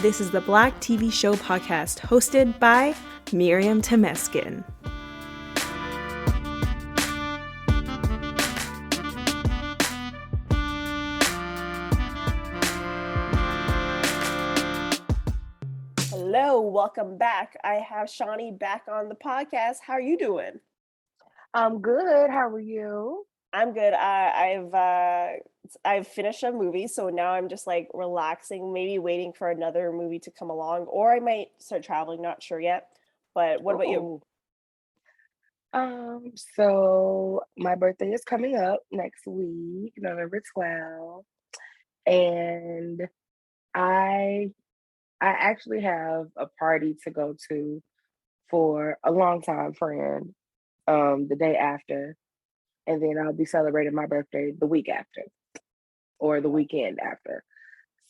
This is the Black TV Show podcast hosted by Miriam Temeskin. Hello, welcome back. I have Shani back on the podcast. How are you doing? I'm good. How are you? I'm good. I've finished a movie, so now I'm just like relaxing, maybe waiting for another movie to come along, or I might start traveling, not sure yet. But what about you? So my birthday is coming up next week, November 12th, and I actually have a party to go to for a longtime friend the day after, and then I'll be celebrating my birthday the week after or the weekend after.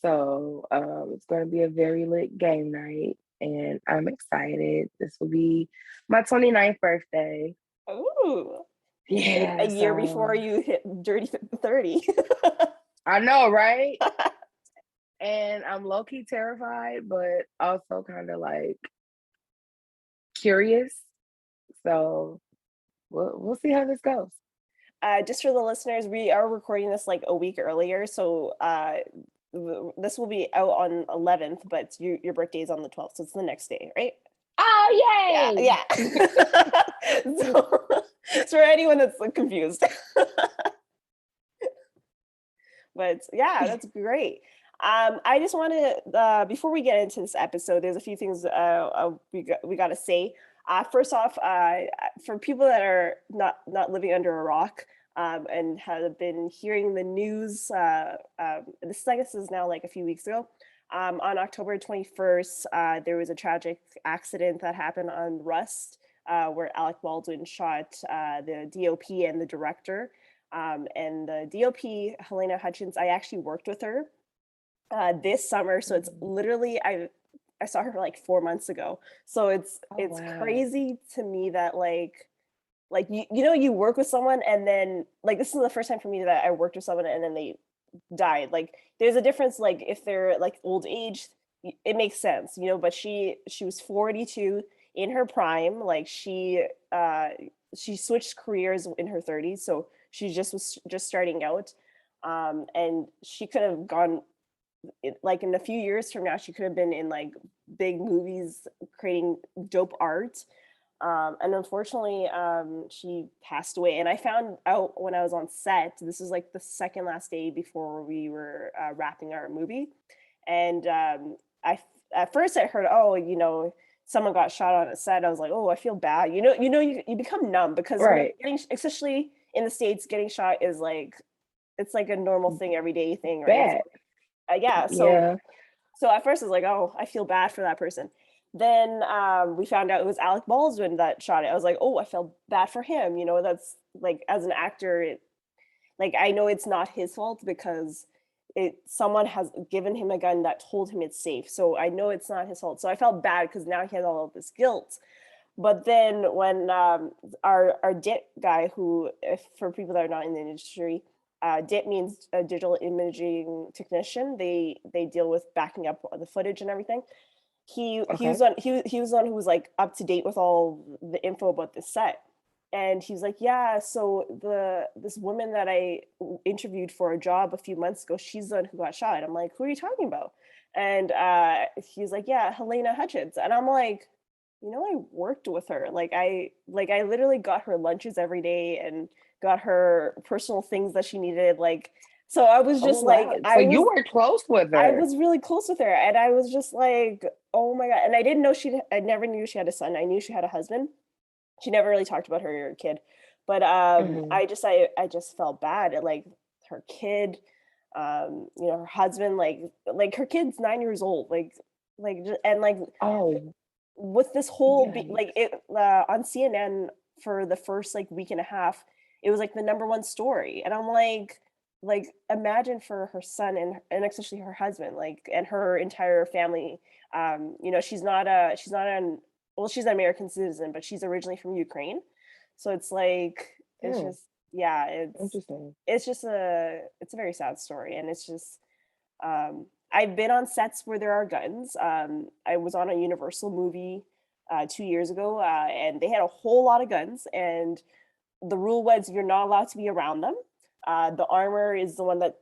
So it's going to be a very lit game night, and I'm excited. This will be my 29th birthday. Ooh. Yeah. A year before you hit dirty 30. I know, right? And I'm low-key terrified, but also kind of like curious. So we'll see how this goes. Just for the listeners, we are recording this like a week earlier, so this will be out on 11th, but your birthday is on the 12th, so it's the next day, right? Oh, yay! Yeah. So for anyone that's like, confused. But yeah, that's great. I just want to, before we get into this episode, there's a few things we got to say. First off, for people that are not living under a rock and have been hearing the news, this I guess is now like a few weeks ago. On October 21st, there was a tragic accident that happened on Rust, where Alec Baldwin shot the DOP and the director. And the DOP, Halyna Hutchins, I actually worked with her this summer. So it's literally, I saw her like 4 months ago. So it's wow. crazy to me that like you work with someone and then like this is the first time for me that I worked with someone and then they died. Like there's a difference, like if they're like old age, it makes sense, but she was 42 in her prime. Like she switched careers in her 30s, so she was just starting out, and she could have gone like in a few years from now she could have been in like big movies creating dope art. And unfortunately, she passed away. And I found out when I was on set, this is like the second last day before we were wrapping our movie. And at first I heard, someone got shot on a set. I was like, oh, I feel bad. You become numb because right. Especially in the States, getting shot is like, it's like a normal thing, everyday thing, right? Bad. So at first I was like, oh, I feel bad for that person. Then we found out it was Alec Baldwin that shot it. I was like, oh, I felt bad for him. That's like, as an actor, I know it's not his fault because someone has given him a gun that told him it's safe. So I know it's not his fault. So I felt bad because now he has all of this guilt. But then when our DIT guy, who, for people that are not in the industry, DIT means a digital imaging technician. They deal with backing up the footage and everything. He was one who was like up to date with all the info about the set, and he's like, yeah, so this woman that I interviewed for a job a few months ago, she's the one who got shot. I'm like, who are you talking about? And he's like, yeah, Halyna Hutchins. And I'm like, I worked with her. I literally got her lunches every day and got her personal things that she needed. So I was just you were close with her. I was really close with her, and I was just like, oh my God. And I didn't know I never knew she had a son. I knew she had a husband. She never really talked about her kid, but I just felt bad at like her kid, her husband, like her kid's 9 years old, with this whole on CNN for the first like week and a half, it was like the number one story, and I'm like imagine for her son and especially her husband, and her entire family. She's an American citizen, but she's originally from Ukraine, so it's like it's just it's interesting. It's just it's a very sad story, and it's just I've been on sets where there are guns. I was on a Universal movie 2 years ago, and they had a whole lot of guns. And the rule was you're not allowed to be around them. The armor is the one that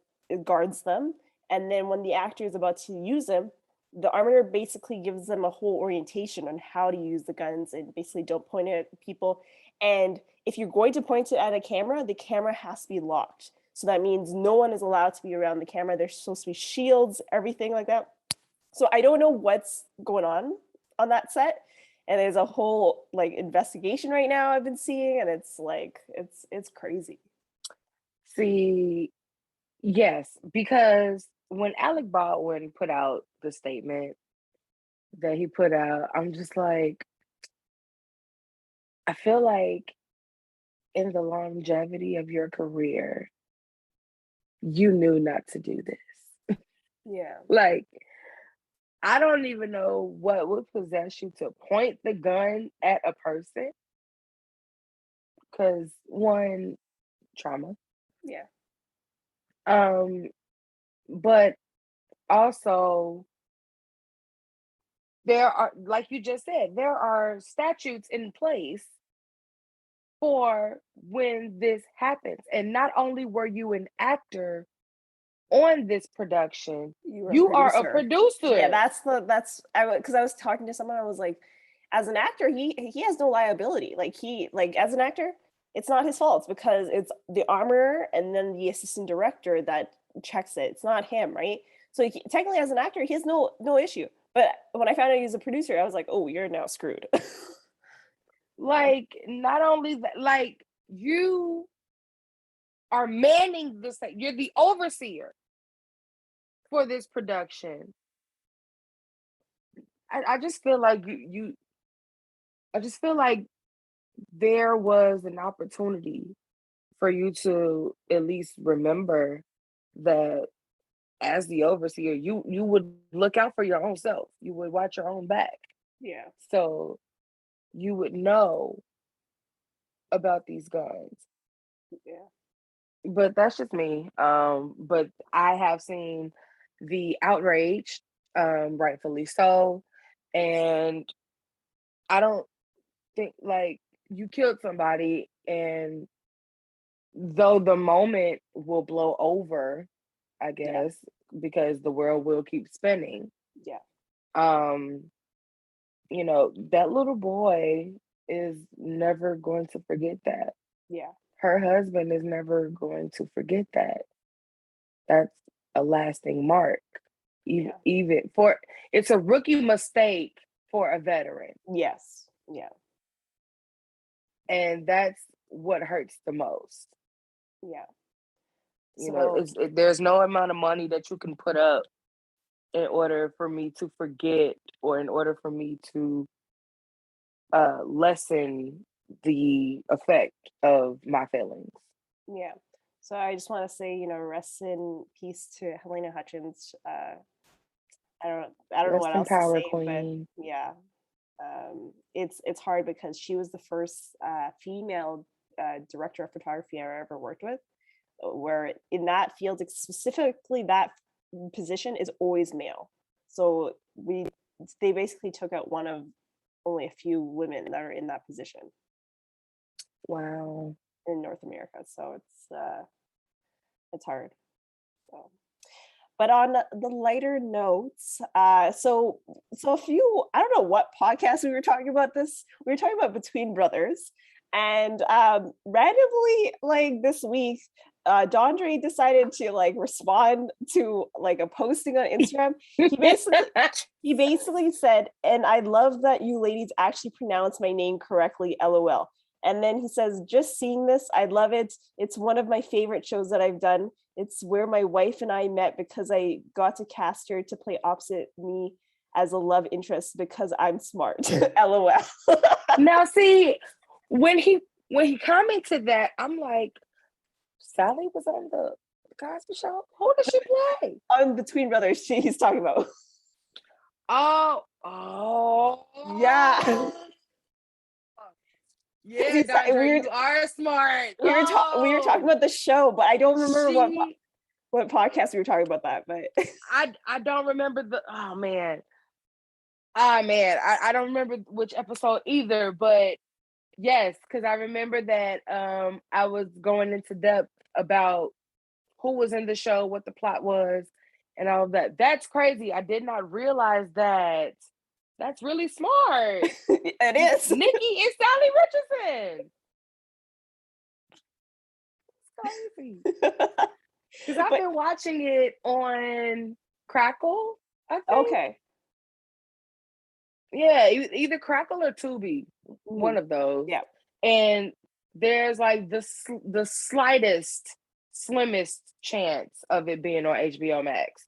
guards them. And then when the actor is about to use them, the armor basically gives them a whole orientation on how to use the guns and basically don't point it at people. And if you're going to point it at a camera, the camera has to be locked. So that means no one is allowed to be around the camera. There's supposed to be shields, everything like that. So I don't know what's going on that set. And there's a whole like investigation right now I've been seeing, and it's like it's crazy. See, yes, because when Alec Baldwin put out the statement that he put out, I'm just like, I feel like in the longevity of your career, you knew not to do this. Yeah. Like, I don't even know what would possess you to point the gun at a person. Because one, trauma. Yeah. But also there are, like you just said, there are statutes in place for when this happens. And not only were you an actor on this production, you are a producer. Yeah, that's because I was talking to someone. I was like, as an actor, he has no liability. Like as an actor, it's not his fault because it's the armorer and then the assistant director that checks it. It's not him, right? So technically, as an actor, he has no issue. But when I found out he's a producer, I was like, oh, you're now screwed. Like, not only that, like, you are manning this, you're the overseer for this production. I just feel like I just feel like there was an opportunity for you to at least remember that as the overseer, you would look out for your own self. You would watch your own back. Yeah. So you would know about these guns. Yeah. But that's just me. But I have seen the outrage, rightfully so. And I don't think, like, you killed somebody, and though the moment will blow over, I guess, because the world will keep spinning. Yeah. That little boy is never going to forget that. Yeah. Her husband is never going to forget that. That's a lasting mark. Even for, it's a rookie mistake for a veteran. Yes. Yeah. And that's what hurts the most. Yeah. There's no amount of money that you can put up in order for me to forget, or in order for me to lessen the effect of my feelings. Yeah. So I just want to say, rest in peace to Halyna Hutchins. I don't know what else to say, queen. But yeah, it's hard because she was the first female director of photography I ever worked with, where in that field, specifically that position is always male. So they basically took out one of only a few women that are in that position. Wow. In North America. So it's hard. So. But on the lighter notes, so a few, I don't know what podcast we were talking about this. We were talking about Between Brothers, and randomly, like this week, Dondre decided to like respond to like a posting on Instagram. He basically said, "And I love that you ladies actually pronounce my name correctly, LOL." And then he says, "Just seeing this, I love it. It's one of my favorite shows that I've done. It's where my wife and I met because I got to cast her to play opposite me as a love interest because I'm smart." LOL. Now, see, when he commented that, I'm like, Sally was on the Cosby Show? Who did she play? On Between Brothers, he's talking about. Oh. Yeah. Yeah, Dondre, you are smart. We were talking about the show, but I don't remember what podcast we were talking about that, but I don't remember I don't remember which episode either, but yes, because I remember that I was going into depth about who was in the show, what the plot was, and all of that. That's crazy. I did not realize that. That's really smart. it is. Nikki is Sally Richardson. It's crazy. Because I've been watching it on Crackle, I think. Okay. Yeah, either Crackle or Tubi, one of those. Yeah. And there's like the slimmest chance of it being on HBO Max.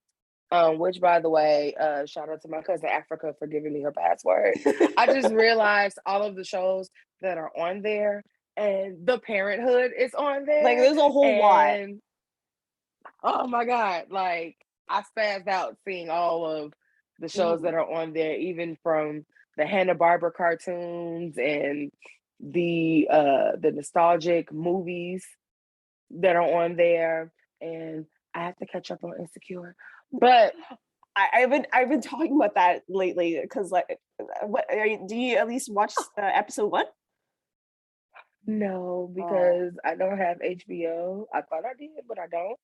Which, by the way, shout out to my cousin Africa for giving me her password. I just realized all of the shows that are on there, and The Parenthood is on there. Like, there's a whole lot. Oh my God. Like, I spazzed out seeing all of the shows that are on there, even from the Hanna-Barbera cartoons and the nostalgic movies that are on there. And I have to catch up on Insecure. But I've been talking about that lately because, like, do you at least watch episode 1? No, because I don't have HBO. I thought I did, but I don't.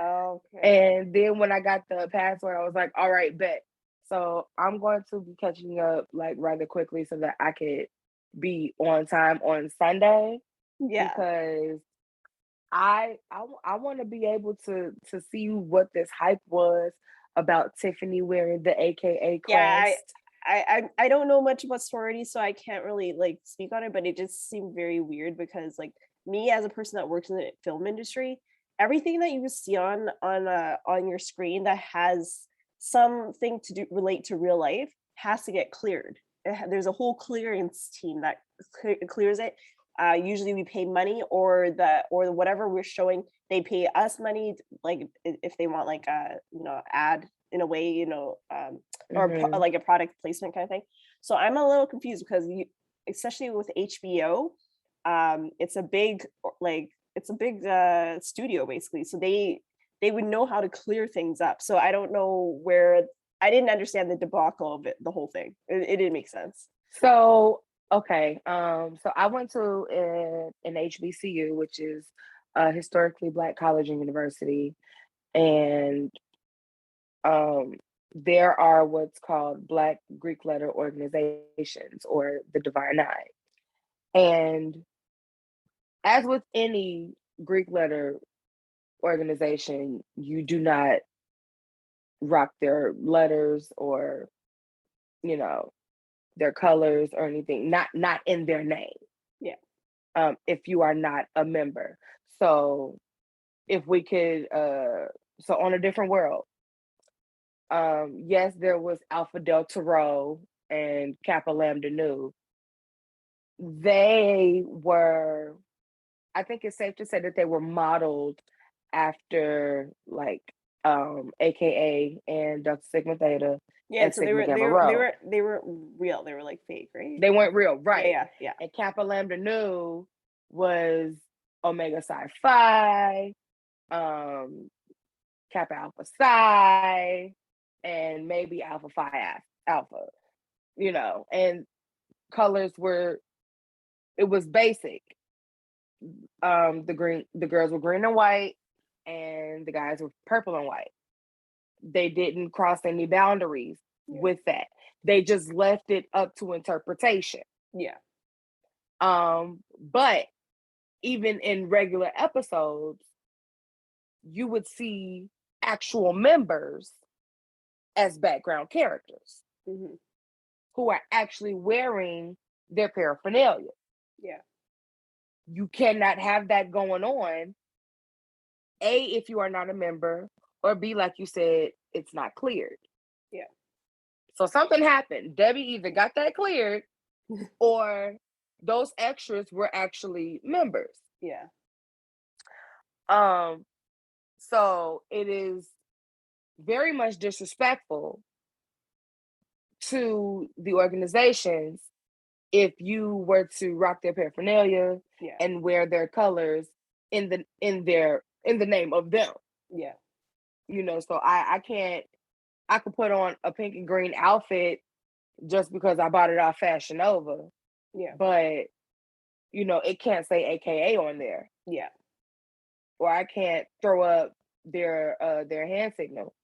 Okay. And then when I got the password, I was like, all right, bet. So I'm going to be catching up like rather quickly so that I could be on time on Sunday. Yeah. Because I want to be able to see what this hype was about Tiffany wearing the AKA crest. Yeah, I don't know much about sorority, so I can't really like speak on it, but it just seemed very weird because, like, me as a person that works in the film industry, everything that you see on your screen that has something to relate to real life has to get cleared. There's a whole clearance team that clears it. Usually we pay money, or whatever we're showing, they pay us money, like if they want like a ad in a way, or like a product placement kind of thing. So I'm a little confused because especially with HBO, it's a big studio basically, so they would know how to clear things up. So I don't know I didn't understand the debacle of it, the whole thing. It didn't make sense. So okay, so I went to an HBCU, which is a historically Black college and university, and there are what's called Black Greek letter organizations, or the Divine Nine. And as with any Greek letter organization, you do not rock their letters or, their colors or anything, not in their name. Yeah. If you are not a member. So if we could, so on a different world, yes, there was Alpha Delta Rho and Kappa Lambda Nu. They were, I think it's safe to say that they were modeled after like AKA and Delta Sigma Theta. Yeah, and so Sigma they Gamma were Rho. they were real. They were like fake, right? They weren't real, right? Yeah. And Kappa Lambda Nu was Omega Psi Phi, Kappa Alpha Psi, and maybe Alpha Phi Alpha, and colors it was basic. The girls were green and white, and the guys were purple and white. They didn't cross any boundaries with that. They just left it up to interpretation. Yeah. But even in regular episodes, you would see actual members as background characters who are actually wearing their paraphernalia. Yeah. You cannot have that going on, A, if you are not a member, or B, like you said, it's not cleared. Yeah. So something happened. Debbie either got that cleared or those extras were actually members. Yeah. So it is very much disrespectful to the organizations if you were to rock their paraphernalia and wear their colors in the name of them. Yeah. So I could put on a pink and green outfit just because I bought it off Fashion Nova, Yeah. but it can't say AKA on there, Yeah. or I can't throw up their hand signal.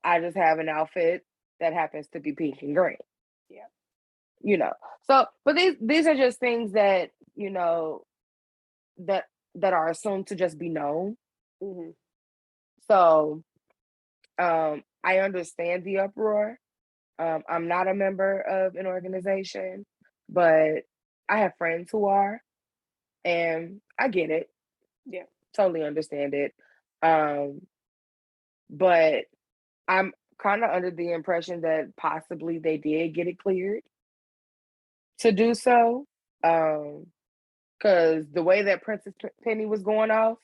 I just have an outfit that happens to be pink and green. Yeah. So, but these are just things that that are assumed to just be known. So, I understand the uproar. I'm not a member of an organization, but I have friends who are, and I get it. Yeah. Totally understand it. But I'm kind of under the impression that possibly they did get it cleared to do so. Because the way that Princess Penny was going off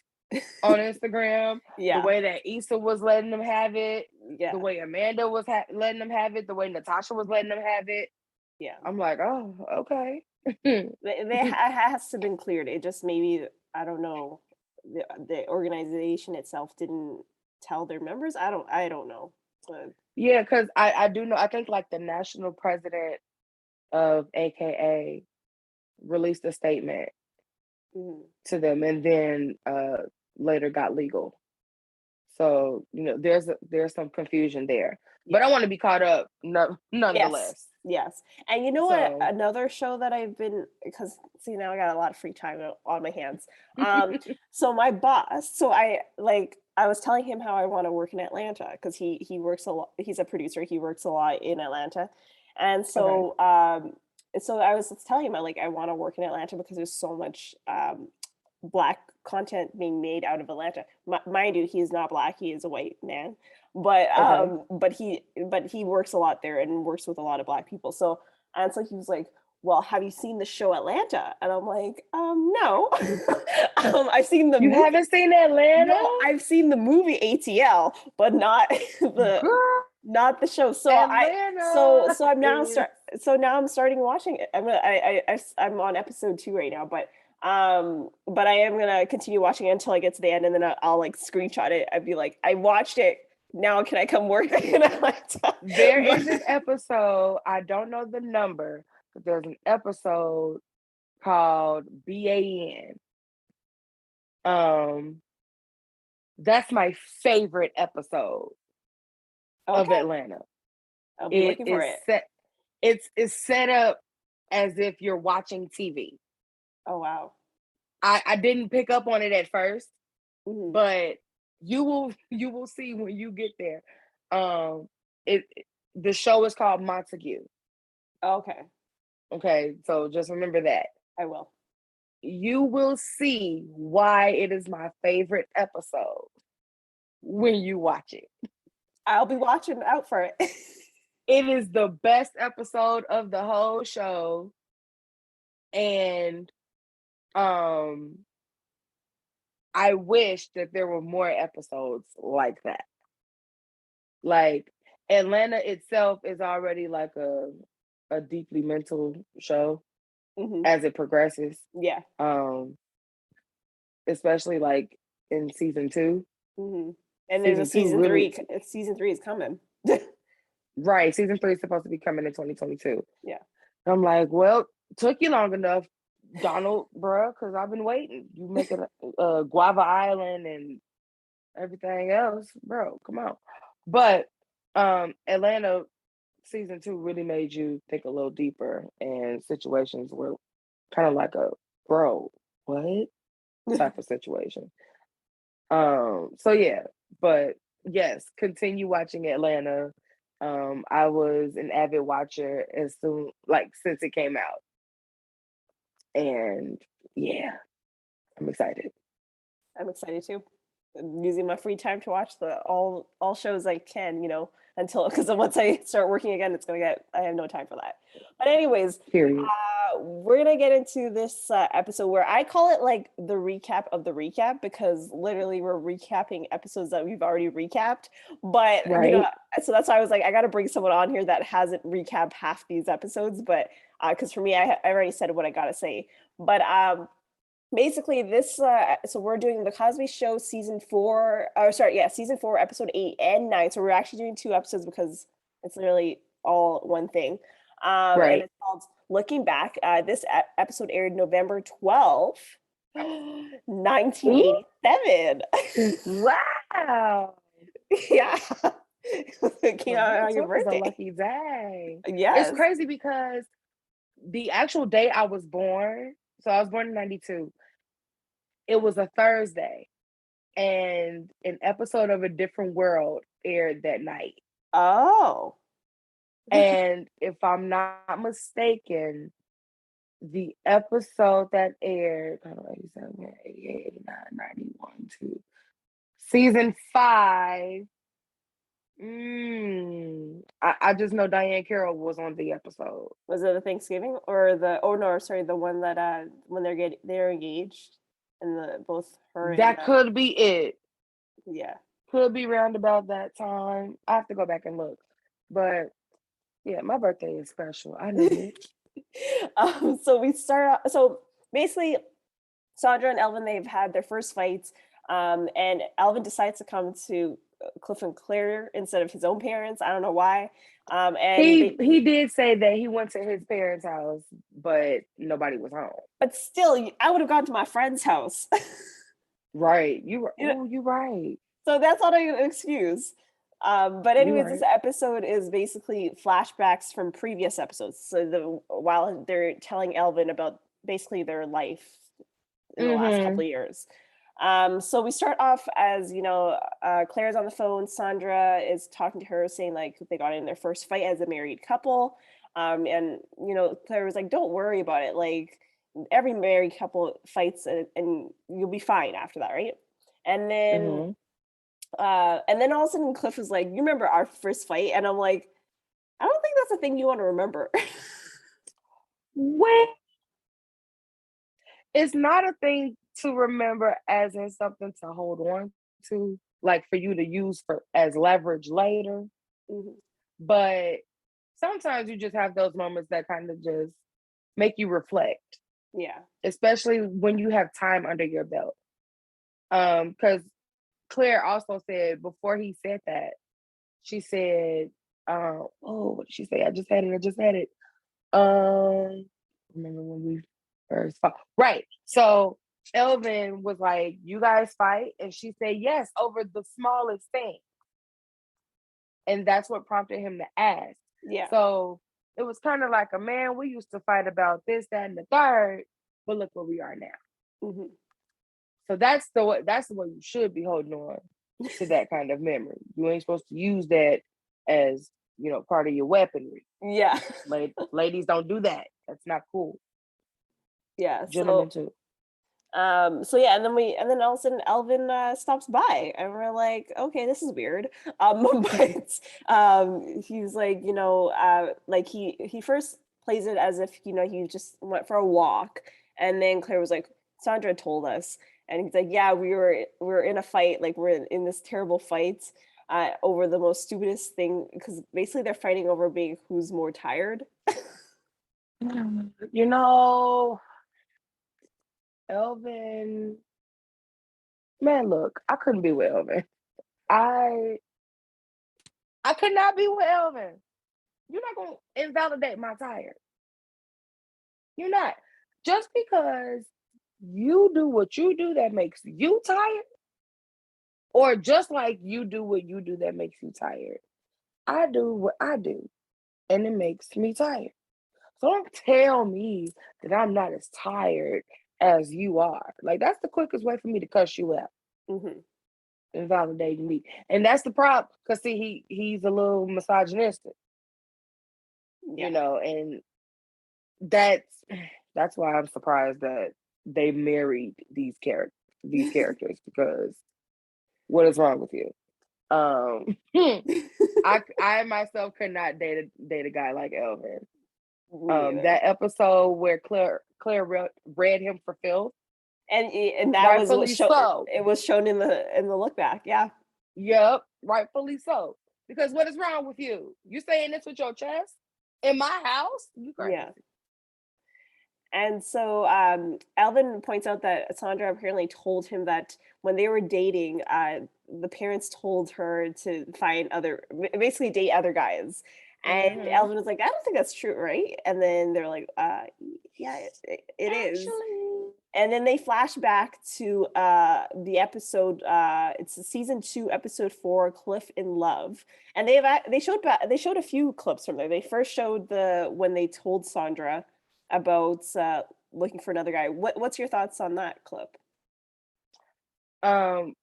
on Instagram, the way that Issa was letting them have it, the way Amanda was letting them have it, the way Natasha was letting them have it. Yeah. I'm like, oh, okay. It has to have been cleared. It just maybe, I don't know, the organization itself didn't tell their members. I don't know. But yeah, because I do know, I think like the national president of AKA released a statement to them, and then later got legal. So there's some confusion there, but I want to be caught up nonetheless. Yes. And you know what? Another show that I've been, because see, now I got a lot of free time on my hands. So my boss, I was telling him how I want to work in Atlanta because he works a lot. He's a producer. He works a lot in Atlanta, and so so I was telling him I want to work in Atlanta because there's so much Black content being made out of Atlanta. Mind you, he's not Black; he is a white man, but he works a lot there and works with a lot of Black people. So he was like, "Well, have you seen the show Atlanta?" And I'm like, "No." I've seen the. You haven't seen Atlanta? No, I've seen the movie ATL, but not not the show. So Atlanta. now I'm starting watching it. I'm on episode 2 right now, but I am gonna continue watching it until I get to the end, and then I'll like screenshot it. I'd be like, I watched it. Now can I come work in Atlanta? There is an episode, I don't know the number, but there's an episode called BAN. That's my favorite episode of Atlanta. I'll be looking for it. It's set up as if you're watching TV. Oh wow. I didn't pick up on it at first, but you will see when you get there. The show is called Montague. Okay, so just remember that. I will. You will see why it is my favorite episode when you watch it. I'll be watching out for it. It is the best episode of the whole show. And I wish that there were more episodes like that. Like Atlanta itself is already like a deeply mental show as it progresses. Yeah. Especially like in season 2. And then season 3. Season 3 is coming. Right. Season 3 is supposed to be coming in 2022. Yeah. I'm like, well, took you long enough, Donald, bruh, because I've been waiting. You make it Guava Island and everything else, bro. Come on. But Atlanta season 2 really made you think a little deeper, and situations were kind of like a bro, what type of situation. So yeah, but yes, continue watching Atlanta. I was an avid watcher since it came out. And yeah, I'm excited. I'm excited too. I'm using my free time to watch all shows I can, because once I start working again, I have no time for that. But anyways, we're gonna get into this episode where I call it like the recap of the recap, because literally we're recapping episodes that we've already recapped. But so that's why I was like, I got to bring someone on here that hasn't recapped half these episodes. But because for me, I already said what I gotta say. But basically this so we're doing the Cosby Show season 4, or sorry, yeah, season 4 episode 8 and 9. So we're actually doing 2 episodes because it's literally all one thing. And Right. it's called Looking Back. This episode aired November 12th, Ooh, 1987. wow. Yeah. It came out November on your 12th is a birthday. lucky day. It's Yes. crazy because the actual day I was born, so I was born in 92, it was a Thursday, and an episode of A Different World aired that night. Oh. And if I'm not mistaken, the episode that aired, 87, 88, 89, 91, 2, season 5. I just know Diane Carroll was on the episode. Was it the Thanksgiving or the, oh no, sorry, the one that when they're engaged and the both her That and could be it. yeah. Could be round about that time. I have to go back and look. But yeah, my birthday is special. I know it. So we start out, so basically Sondra and Elvin, they've had their first fights, and Elvin decides to come to Cliff and Claire instead of his own parents. I don't know why. And He did say that he went to his parents' house, but nobody was home. but still, I would have gone to my friend's house. Right. You were, You know, oh, you're right. so that's not an excuse. But You're anyways, right. this episode is basically flashbacks from previous episodes. So while they're telling Elvin about basically their life in the last couple of years. So we start off as, Claire's on the phone. Sondra is talking to her, saying like they got in their first fight as a married couple. And Claire was like, "Don't worry about it. Like every married couple fights, and you'll be fine after that, right?" And then, Mm-hmm. all of a sudden, Cliff is like, "You remember our first fight?" And I'm like, "I don't think that's a thing you want to remember." Well, it's not a thing to remember as in something to hold on to, like for you to use for as leverage later. Mhm. But sometimes you just have those moments that kind of just make you reflect, Yeah. especially when you have time under your belt. Because Claire also said before he said that, she said, what did she say? I just had it. Remember when we first fought? Right. So Elvin was like, "You guys fight?" And she said, "Yes, over the smallest thing." And that's what prompted him to ask. Yeah. So it was kind of like a man, we used to fight about this, that, and the third, but look where we are now. Mm-hmm. So that's the way you should be holding on to that kind of memory. You ain't supposed to use that as part of your weaponry. Yeah. Ladies don't do that. That's not cool. Yeah. Gentlemen too. So yeah, and then all of a sudden Elvin stops by and we're like, okay, this is weird. But he's like, like he first plays it as if, he just went for a walk. And then Claire was like, Sondra told us. And he's like, yeah, we were in a fight, like we're in this terrible fight over the most stupidest thing, because basically they're fighting over being who's more tired. Elvin, man, look, I couldn't be with Elvin. I could not be with Elvin. You're not gonna invalidate my tire. You're not. Just because you do what you do that makes you tired, or just like you do what you do that makes you tired. I do what I do, and it makes me tired. So don't tell me that I'm not as tired as you are. Like, that's the quickest way for me to cuss you out. Mm-hmm. Invalidating me. And that's the problem. Because see, he's a little misogynistic. Yeah. And that's why I'm surprised that they married these characters, because what is wrong with you? I myself could not date a guy like Elvin. That episode where Claire read him for filth, and that was rightfully so. It was shown in the look back. Yeah. Yep, rightfully so. Because what is wrong with you? You saying this with your chest in my house? You crazy? Yeah. And so Alvin points out that Sondra apparently told him that when they were dating, the parents told her to find basically date other guys. And Mm-hmm. Alvin was like, I don't think that's true, right? And then they're like, yeah, it is. Actually. And then they flash back to the episode. It's season 2, episode 4, "Cliff in Love," and they showed a few clips from there. They first showed when they told Sondra about looking for another guy. What's your thoughts on that clip? Um,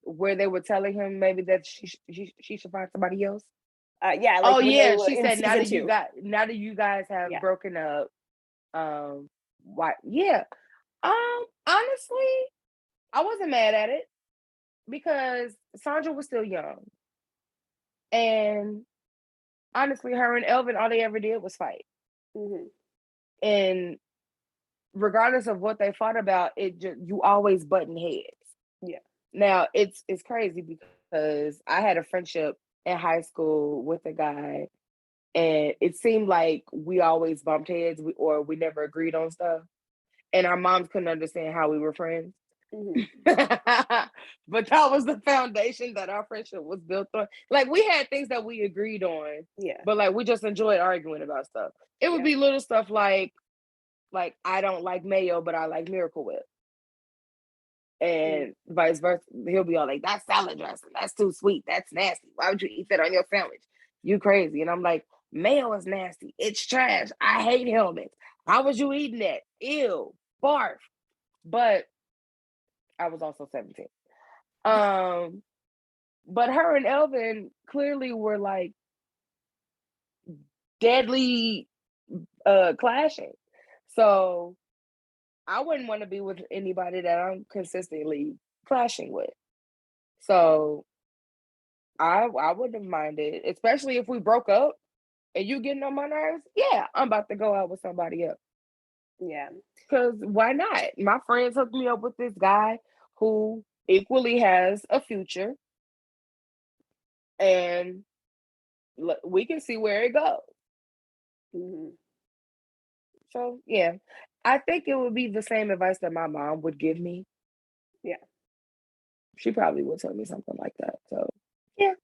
where they were telling him maybe that she should find somebody else. Yeah, like Oh when they yeah, were she in said season 2. now that you guys have Yeah. broken up, why yeah. Honestly, I wasn't mad at it because Sandra was still young. And honestly, her and Elvin, all they ever did was fight. Mm-hmm. And regardless of what they fought about, you always button heads. Yeah. Now it's crazy because I had a friendship in high school with a guy, and it seemed like we always bumped heads, or we never agreed on stuff, and our moms couldn't understand how we were friends. Mm-hmm. But that was the foundation that our friendship was built on. Like, we had things that we agreed on, Yeah. but like we just enjoyed arguing about stuff. It would be little stuff like I don't like mayo, but I like Miracle Whip. And vice versa. He'll be all like, that's salad dressing. That's too sweet. That's nasty. Why would you eat that on your sandwich? You crazy. And I'm like, mayo is nasty. It's trash. I hate helmets. How was you eating that? Ew. Barf. But I was also 17. But her and Elvin clearly were like deadly clashing. So I wouldn't want to be with anybody that I'm consistently clashing with. So I wouldn't have minded, especially if we broke up and you getting on my nerves. Yeah, I'm about to go out with somebody else. Yeah. Because why not? My friends hooked me up with this guy who equally has a future, and we can see where it goes. Mm-hmm. So yeah, I think it would be the same advice that my mom would give me. Yeah. She probably would tell me something like that. So yeah,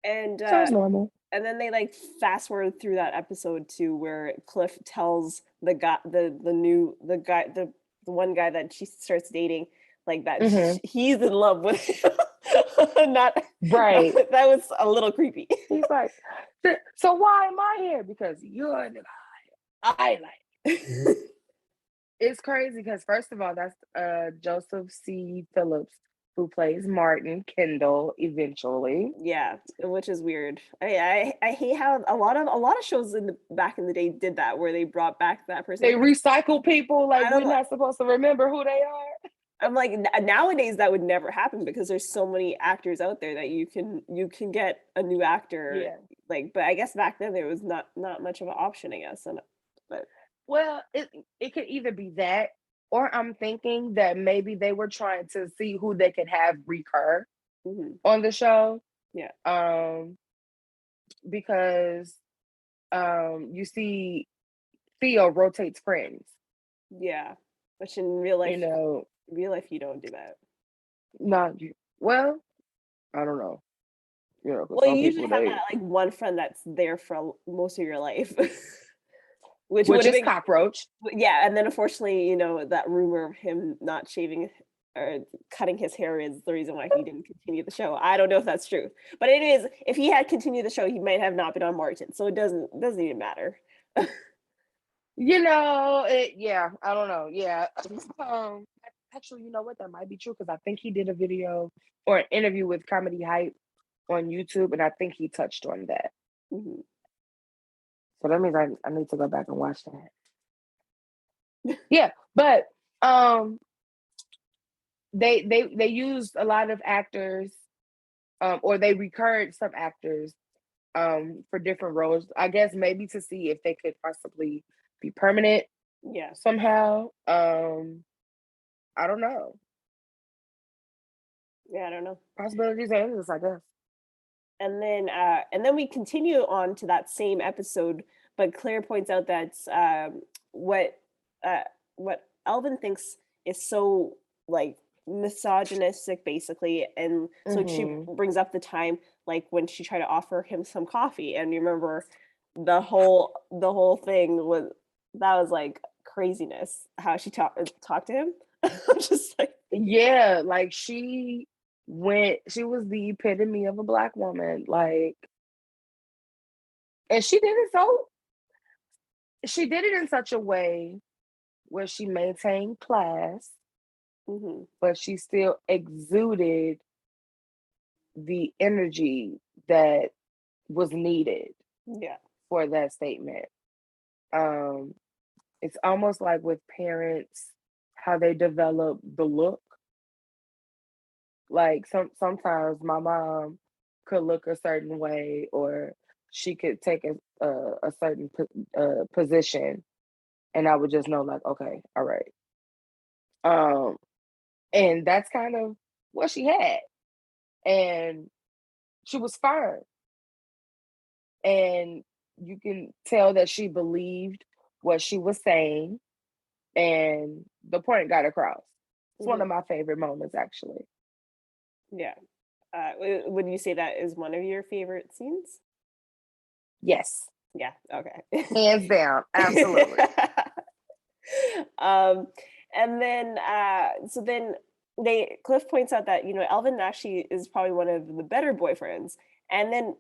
And sounds normal. and then they like fast forward through that episode to where Cliff tells the guy, the one guy that she starts dating, like that he's in love with him. Not right. That was a little creepy. He's like, so why am I here? Because you're the guy I like. It's crazy because first of all, that's Joseph C. Phillips, who plays Martin Kendall eventually. Yeah, which is weird. I hate how a lot of shows back in the day did that, where they brought back that person. They recycle people, like we're not supposed to remember who they are. I'm like, nowadays that would never happen because there's so many actors out there that you can get a new actor. Yeah. Like, but I guess back then there was not much of an option, I guess. But well, it could either be that, or I'm thinking that maybe they were trying to see who they could have recur on the show. Yeah. Because you see Theo rotates friends. Yeah. Which in real life, you don't do that. Not well, I don't know. Well, you usually have that like one friend that's there for most of your life. Which is Cockroach. Yeah, and then unfortunately, that rumor of him not shaving or cutting his hair is the reason why he didn't continue the show. I don't know if that's true, but it is. If he had continued the show, he might have not been on Martin, so it doesn't even matter. Yeah, I don't know. Yeah, actually, you know what? That might be true because I think he did a video or an interview with Comedy Hype on YouTube, and I think he touched on that. Mm-hmm. So that means I need to go back and watch that. Yeah, but they used a lot of actors, or they recurred some actors for different roles. I guess maybe to see if they could possibly be permanent. Yeah. Somehow. I don't know. Yeah, I don't know. Possibilities are endless, I guess. And then we continue on to that same episode, but Claire points out that what what Elvin thinks is so like misogynistic basically, and so she Mm-hmm. brings up the time like when she tried to offer him some coffee, and you remember the whole thing was that was like craziness how she talked to him. I'm just like, Yeah, like she was the epitome of a Black woman, like, and she did it in such a way where she maintained class, mhm, but she still exuded the energy that was needed yeah, for that statement. Um, it's almost like with parents, how they develop the look. Like sometimes my mom could look a certain way, or she could take a certain position, and I would just know, like, okay, all right. Um, and that's kind of what she had, and she was firm, and you can tell that she believed what she was saying, and the point got across. It's one mhm, of my favorite moments, actually. yeah. Would you say that is one of your favorite scenes? Yes, Yeah. Okay. hands down, absolutely. um, and then so then Cliff points out that Elvin actually is probably one of the better boyfriends, and then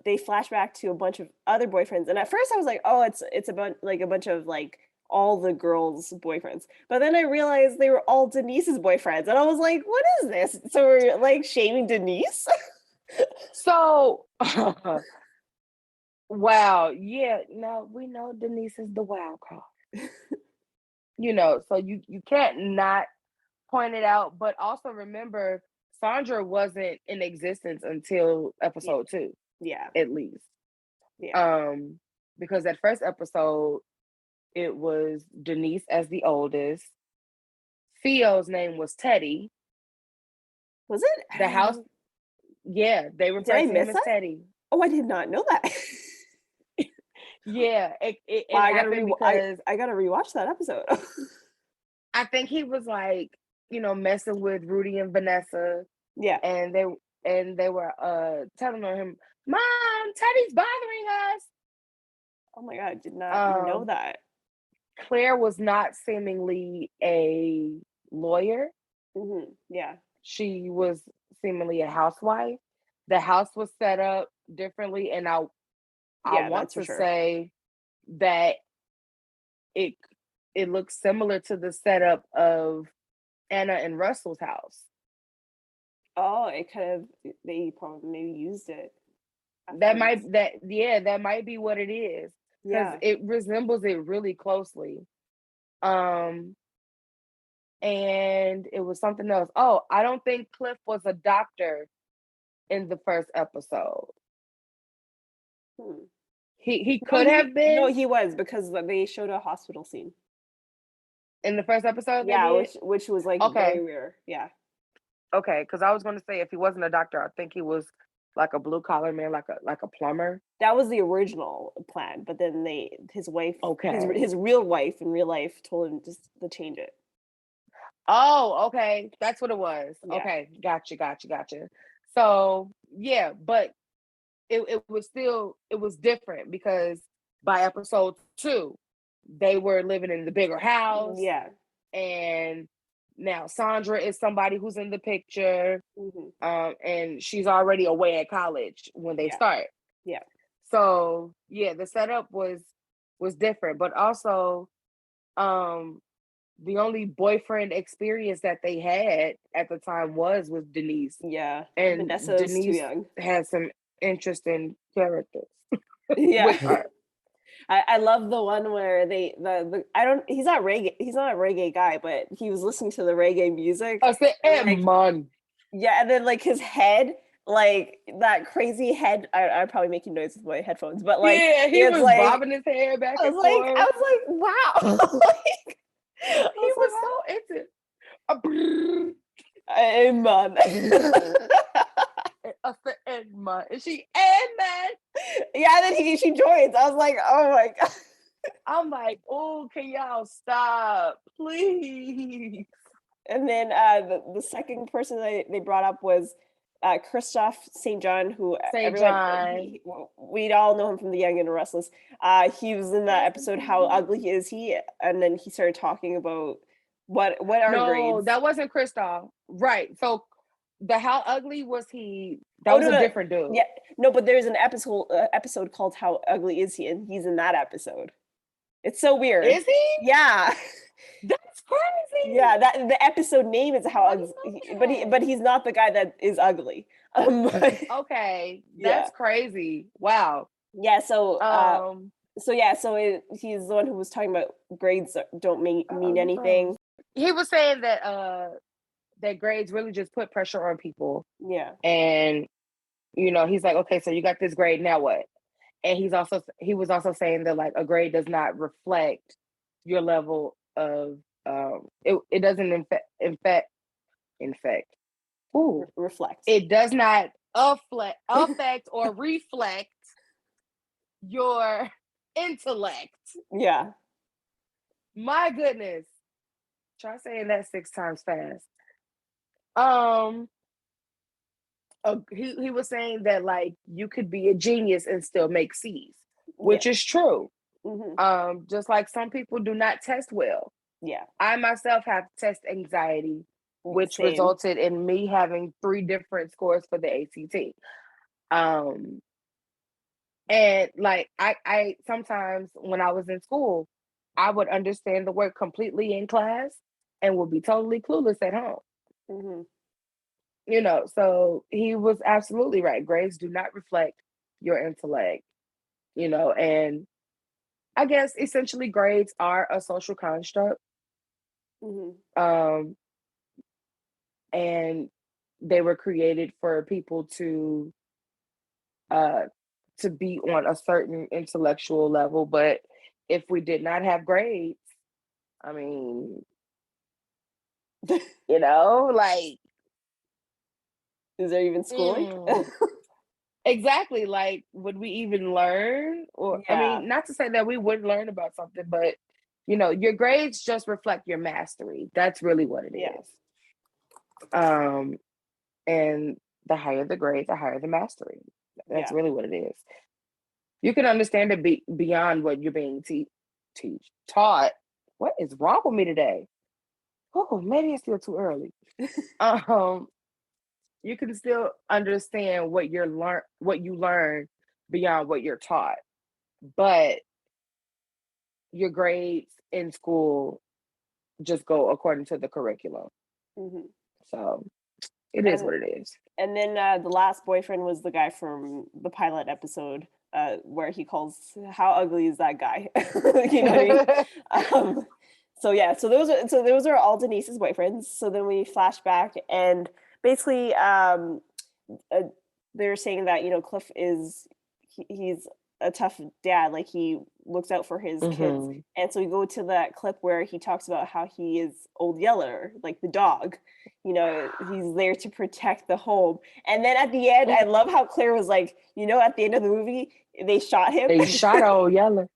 they flash back to a bunch of other boyfriends, and at first I was like, oh, it's about like a bunch of like all the girls' boyfriends, but then I realized they were all Denise's boyfriends, and I was like, what is this? So we're like shaming Denise? So, wow, yeah, no, we know Denise is the wild card. So you can't not point it out, but also remember Sondra wasn't in existence until Yeah, episode 2, yeah, at least. yeah. Um, because that first episode, it was Denise as the oldest. Theo's name was Teddy. Was it? The house, yeah, they Did referred I to him miss as that? Teddy. Oh, I did not know that. Yeah, it, it, Wow, it happened because I gotta rewatch that episode. I think he was like, messing with Rudy and Vanessa, Yeah. and they were telling on him, Mom, Teddy's bothering us. Oh my god, I did not know Um, that. Claire was not seemingly a lawyer. Yeah. She was seemingly a housewife. The house was set up differently, and I Yeah, want that's for to sure. say that it it looks similar to the setup of Anna and Russell's house. Oh, it kind of they probably maybe used it That afterwards. might that yeah, that might be what it is, because Yeah. it resembles it really closely. Um, and it was something else. Oh, I don't think Cliff was a doctor in the first episode. Hmm. He No, could have no, been he was because they showed a hospital scene. in the first episode they Yeah, did. which was like very Okay, rare. Yeah. okay, because I was going to say if he wasn't a doctor, I think he was like a blue collar man, like a plumber. That was the original plan, but then his wife, Okay. his real wife in real life told him just to change it. Oh, okay, that's what it was. Yeah. Okay, gotcha. So yeah, but it was different because by episode 2 they were living in the bigger house, Yeah. and now Sondra is somebody who's in the picture, Hmm. and she's already away at college when they Yeah. start. Yeah. So yeah, the setup was different, but also um the only boyfriend experience that they had at the time was with Denise, Yeah. and Vanessa's too Denise young. had some interesting characters Yeah. with her. I love the one where the I don't he's not a reggae guy, but he was listening to the reggae music, I said, and hey, like man. yeah, and then like his head, like that crazy head, I'm probably making noise with my headphones, but like Yeah, he it's was like bobbing his hair back I and was like forth. I was like wow. Like, I He was was like so into it. amen. I said, and man. And she, and man. Yeah, and then she joins. I was like, oh my god. I'm like, oh, can y'all stop, please? And then the second person they brought up was Kristoff St John, who St. John. we all know him from The Young and the Restless. He was in that episode, How Ugly Is He? And then he started talking about what are No, grades. that wasn't Kristoff. Right. So the How Ugly Was He? That was a different dude. Yeah, no, but there's an episode called How Ugly Is He? And he's in that episode. It's so weird. Is he? Yeah. That's crazy. Yeah, that the episode name is How Ugly, but he's not the guy that is ugly. Okay, that's crazy. Wow. Yeah, so he's the one who was talking about grades don't mean anything. He was saying that that grades really just put pressure on people. Yeah. And he's like, okay, so you got this grade, now what? And he was also saying that like a grade does not reflect your level of it doesn't reflect. It does not affect or reflect your intellect. Yeah. My goodness. Try saying that 6 times fast. He was saying that like you could be a genius and still make C's, which is true. Mm-hmm. Just like some people do not test well. Yeah. I myself have test anxiety, which resulted in me having 3 different scores for the ACT. And like I sometimes when I was in school, I would understand the word completely in class and would be totally clueless at home. Mm-hmm. So he was absolutely right. Grades do not reflect your intellect, and I guess essentially grades are a social construct. Mm-hmm. And they were created for people to be on a certain intellectual level. But if we did not have grades, I mean, like, is there even schooling? Exactly. Like, would we even learn? Or I mean, not to say that we wouldn't learn about something, but your grades just reflect your mastery. That's really what it is. And the higher the grade, the higher the mastery. That's really what it is. You can understand it beyond what you're being taught. What is wrong with me today? Oh, maybe it's still too early. You can still understand what you learn beyond what you're taught, but your grades in school just go according to the curriculum. Mm-hmm. So it is what it is. And then the last boyfriend was the guy from the pilot episode where he calls, how ugly is that guy? You know what I mean? So those are all Denise's boyfriends. So then we flash back and basically they're saying that Cliff is he's a tough dad, like he looks out for his kids. And so we go to that clip where he talks about how he is Old Yeller, like the dog, he's there to protect the home. And then at the end, I love how Claire was like, at the end of the movie they shot him. They shot Old Yeller.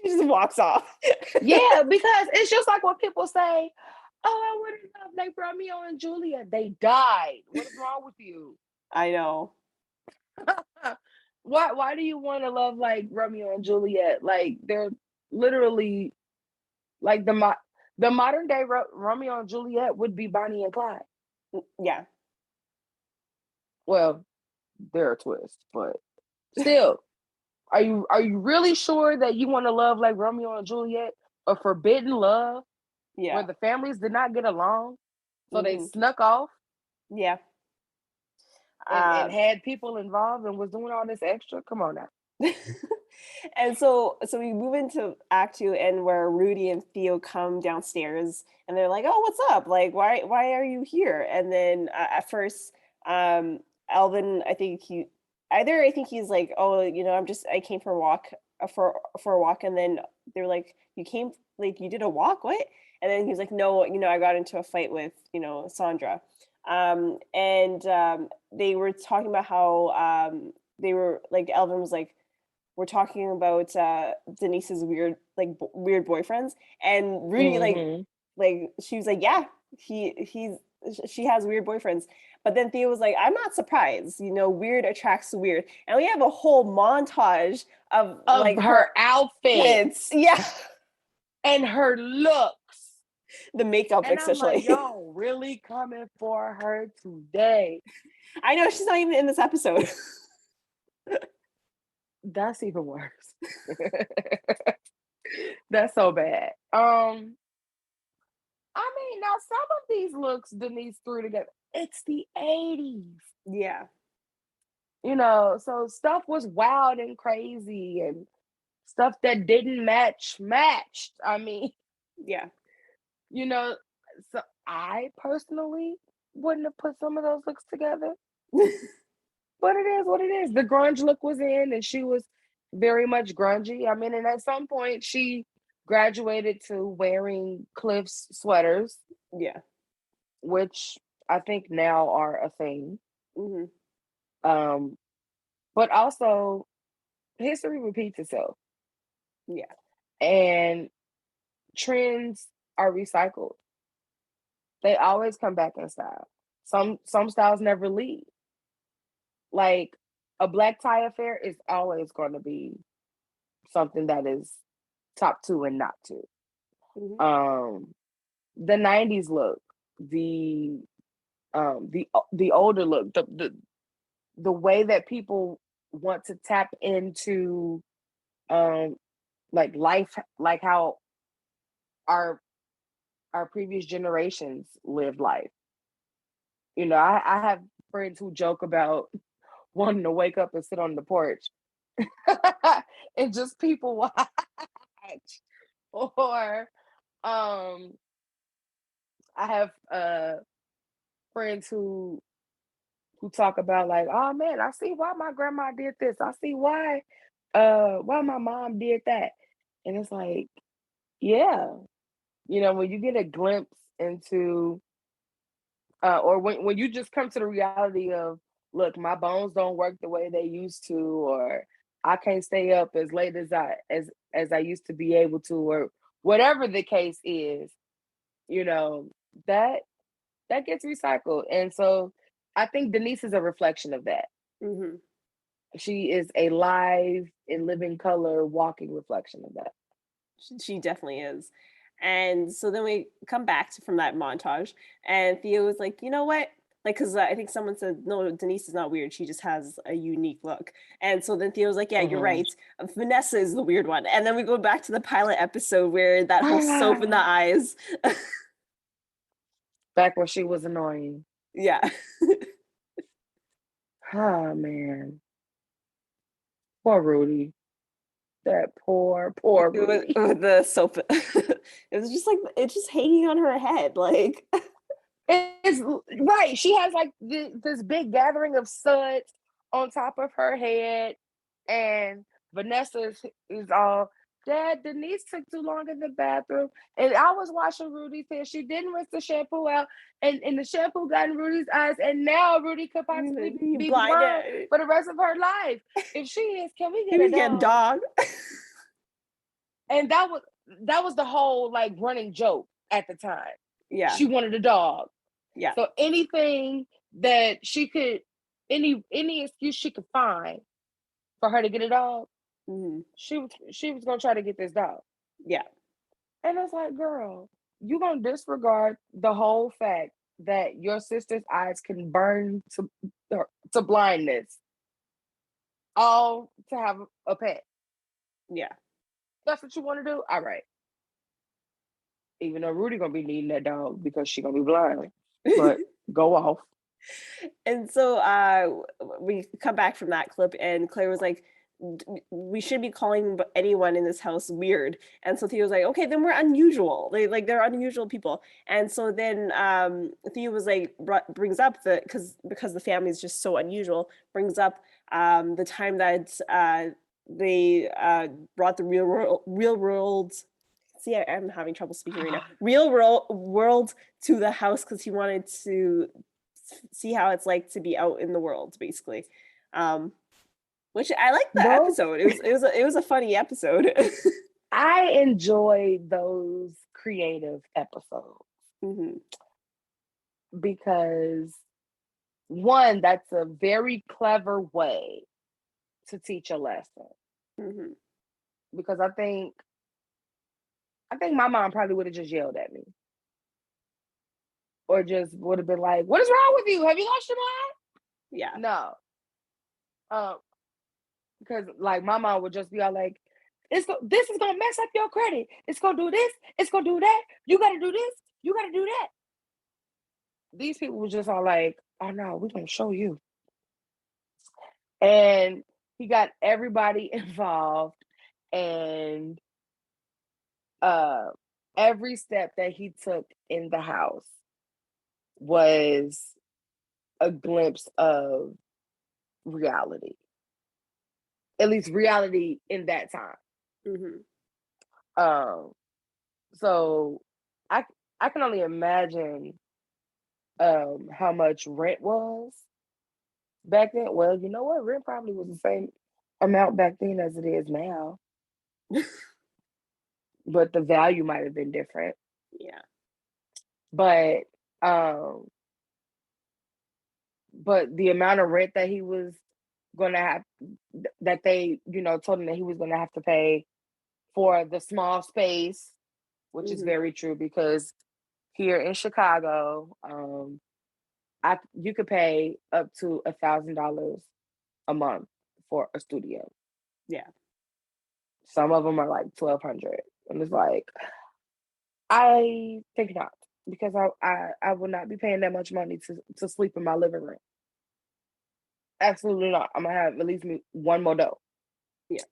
He just walks off. Yeah, because it's just like what people say, oh, I would have loved like Romeo and Juliet. They died. What's wrong with you? I know. Why do you want to love like Romeo and Juliet? Like they're literally like the modern day Romeo and Juliet would be Bonnie and Clyde. Yeah. Well, they're a twist, but still, are you really sure that you want to love like Romeo and Juliet, a forbidden love? Yeah. Where the families did not get along, so they snuck off. Yeah. And had people involved and was doing all this extra. Come on now. And so we move into Act 2, and where Rudy and Theo come downstairs, and they're like, "Oh, what's up? Like, why are you here?" And then at first, Alvin, I think he's like, "Oh, I came for a walk for a walk," and then they're like, "You came, like, you did a walk? What?" And then he's like, "No, I got into a fight with Sondra." And they were talking about how they were like, Alvin was like, were talking about Denise's weird boyfriends, and Rudy Mm-hmm. like she was like, yeah, she has weird boyfriends. But then Thea was like, I'm not surprised. You know, weird attracts weird. And we have a whole montage of Of like her her outfit outfits. Yeah. and her looks. The makeup, And I'm like, especially. y'all really coming for her today. I know she's not even in this episode. That's even worse. That's so bad. I mean, now some of these looks Denise threw together, it's the 80s. Yeah. You know, so stuff was wild and crazy and stuff that didn't matched. I mean, Yeah. you know, so I personally wouldn't have put some of those looks together. But it is what it is. The grunge look was in, and she was very much grungy. I mean, and at some point she graduated to wearing Cliff's sweaters, Yeah. which I think now are a thing. Hmm. But also history repeats itself. Yeah. And trends are recycled. They always come back in style. Some styles never leave. Like a black tie affair is always going to be something that is top two and not two. Hmm. The 90s look, the older look, the way that people want to tap into like life, like how our previous generations lived life. You know, I have friends who joke about wanting to wake up and sit on the porch and just people watch. Or I have friends who talk about like, oh man, I see why my grandma did this. I see why my mom did that. And it's like, yeah, you know, when you get a glimpse into or when you just come to the reality of, look, my bones don't work the way they used to, or I can't stay up as late as I used to be able to, or whatever the case is, you know, that gets recycled. And so I think Denise is a reflection of that. Hmm. She is a live in living color walking reflection of that. She definitely is. And so then we come back from that montage, and Theo was like, you know what? Like, because I think someone said, no, Denise is not weird. She just has a unique look. And so then Theo was like, yeah, you're Mhm. right. Vanessa is the weird one. And then we go back to the pilot episode where that whole soap in the eyes. Back when she was annoying. Yeah. Oh man. Poor Rudy. That poor Rudy. With the soap. It was just like, it's just hanging on her head. Like, It's right. She has like this big gathering of soot on top of her head, and Vanessa is all, Dad, Denise took too long in the bathroom. And I was watching Rudy say she didn't rinse the shampoo out, and the shampoo got in Rudy's eyes, and now Rudy could possibly you be blind blinded. for the rest of her life. If she is, can we get He a was getting dog? dog. And that was the whole like running joke at the time. Yeah. She wanted a dog. Yeah. So anything that she could, any excuse she could find for her to get a dog, Hmm. she was gonna try to get this dog. Yeah. And it's like, girl, you gonna disregard the whole fact that your sister's eyes can burn to blindness, all to have a pet. Yeah. That's what you want to do. All right. Even though Rudy gonna be needing that dog because she gonna be blind, but go off. And so we come back from that clip, and Claire was like, we should be calling anyone in this house weird. And so Theo was like, okay, then we're unusual. Like they're unusual people. And so then Theo was like, brings up because the family is just so unusual, brings up the time that they brought the real world. See, I'm having trouble speaking right now. Real world to the house because he wanted to see how it's like to be out in the world, basically. Which I liked the Those episode. It was a funny episode. I enjoy those creative episodes Hmm. because one, that's a very clever way to teach a lesson. Hmm. Because I think my mom probably would have just yelled at me. Or just would have been like, "What is wrong with you? Have you lost your mind?" Yeah. No. Because like my mom would just be all like, this is gonna mess up your credit. It's gonna do this, it's gonna do that. You gotta do this, you gotta do that. These people were just all like, "Oh no, we're gonna show you." And he got everybody involved, and uh every step that he took in the house was a glimpse of reality. At least reality in that time. Hmm. Um, so I I can only imagine how much rent was back then. Well, you know what? Rent probably was the same amount back then as it is now, but the value might have been different. Yeah. But um but the amount of rent that he was gonna have that they, told him that he was gonna have to pay for the small space, which is Hmm. very true because here in Chicago, you could pay up to $1,000 a month for a studio. Yeah. Some of them are like 1,200, and it's like I think not because I will not be paying that much money to sleep in my living room. Absolutely not. I'm gonna have at least one more dough. Yeah.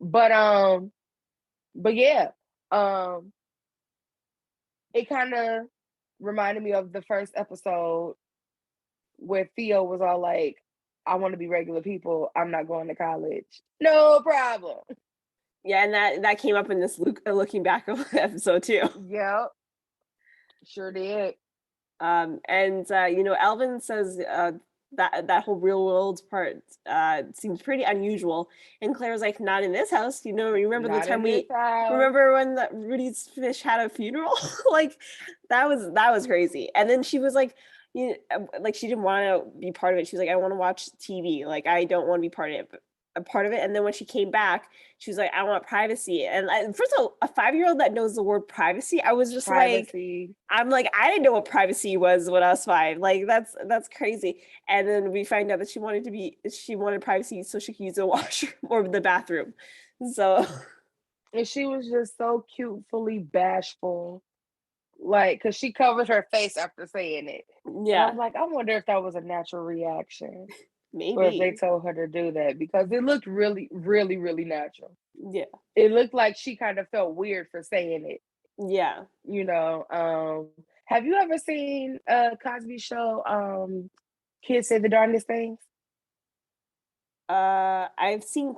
But but yeah, um, it kind of reminded me of the first episode where Theo was all like, "I want to be regular people. I'm not going to college. No problem." Yeah, and that came up in this looking back episode too. Yep, sure did. And Alvin says that whole real world part seems pretty unusual, and Claire's like, not in this house. Remember the Not time in this we house. remember when Rudy's fish had a funeral? Like that was crazy. And then she was like, like she didn't want to be part of it. She was like, I want to watch TV. Like I don't want to be part of it. A part of it. And then when she came back, she was like, I want privacy. And first of all, a 5-year-old that knows the word privacy, I was just like, Privacy. I'm like, I didn't know what privacy was when I was 5. Like that's crazy. And then we find out that she wanted privacy so she could use the washroom or the bathroom. So And she was just so cute, fully bashful. Like, because she covered her face after saying it. And I yeah, was like, I wonder if that was a natural reaction or if they maybe. told her to do that because it looked really, really, really natural. Yeah. It looked like she kind of felt weird for saying it, Yeah. you know. Have you ever seen Cosby Show? Kids Say the Darndest Things. I've seen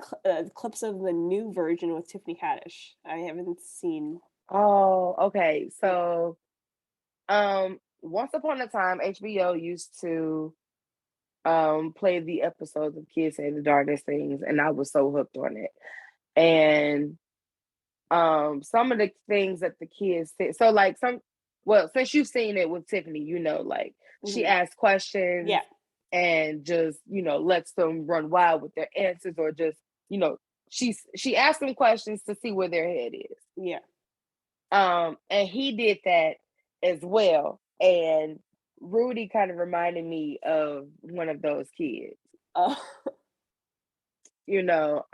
clips of the new version with Tiffany Haddish. I haven't seen. Oh, okay. So, once upon a time, HBO used to play the episodes of Kids Say the Darndest Things, and I was so hooked on it. And some of the things that the kids said, so like since you've seen it with Tiffany, like she Mhm. asks questions Yeah. and just lets them run wild with their answers, or just you know she asks them questions to see where their head is. Yeah. And he did that as well, and Rudy kind of reminded me of one of those kids. Oh. you know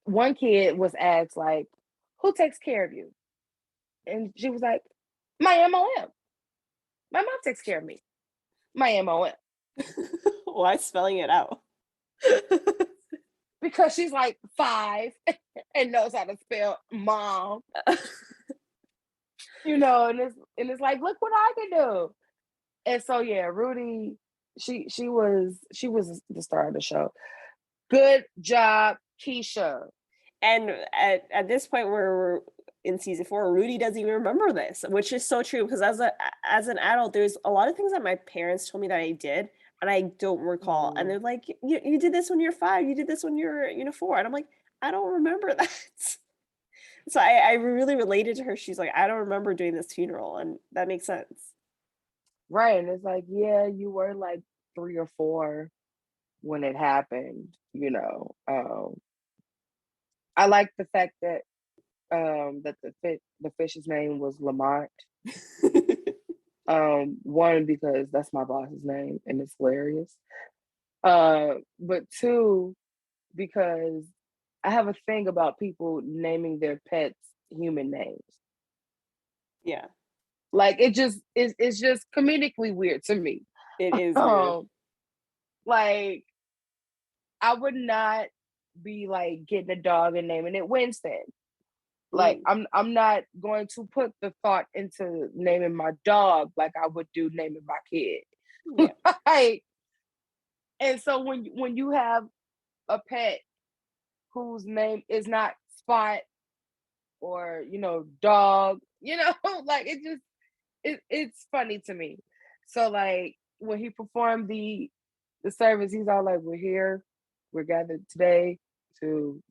One kid was asked like, who takes care of you? And she was like, my mom. My mom takes care of me. My mom. Why spelling it out? Because she's like 5 and knows how to spell mom. And it's like, look what I can do. And so yeah, Rudy, she was the star of the show. Good job, Keisha. And at this point, we're in season 4. Rudy doesn't even remember this, which is so true because as an adult, there's a lot of things that my parents told me that I did, and I don't recall. And they're like, you did this when you're 5. You did this when you're 4. And I'm like, I don't remember that. So I really related to her. She's like, I don't remember doing this funeral, and that makes sense. Right. And it's like, yeah, you were like 3 or 4 when it happened, you know. I like the fact that that the fish's name was Lamont. One, because that's my boss's name and it's hilarious. But 2, because I have a thing about people naming their pets human names. Yeah, Like it's just comedically weird to me. it is weird. Like I would not be like getting a dog and naming it Winston. Like I'm not going to put the thought into naming my dog like I would do naming my kid. Yeah. Like, and so when you have a pet whose name is not Spot or Dog, like it's funny to me. So like when he performed the service, he's all like, we're gathered today to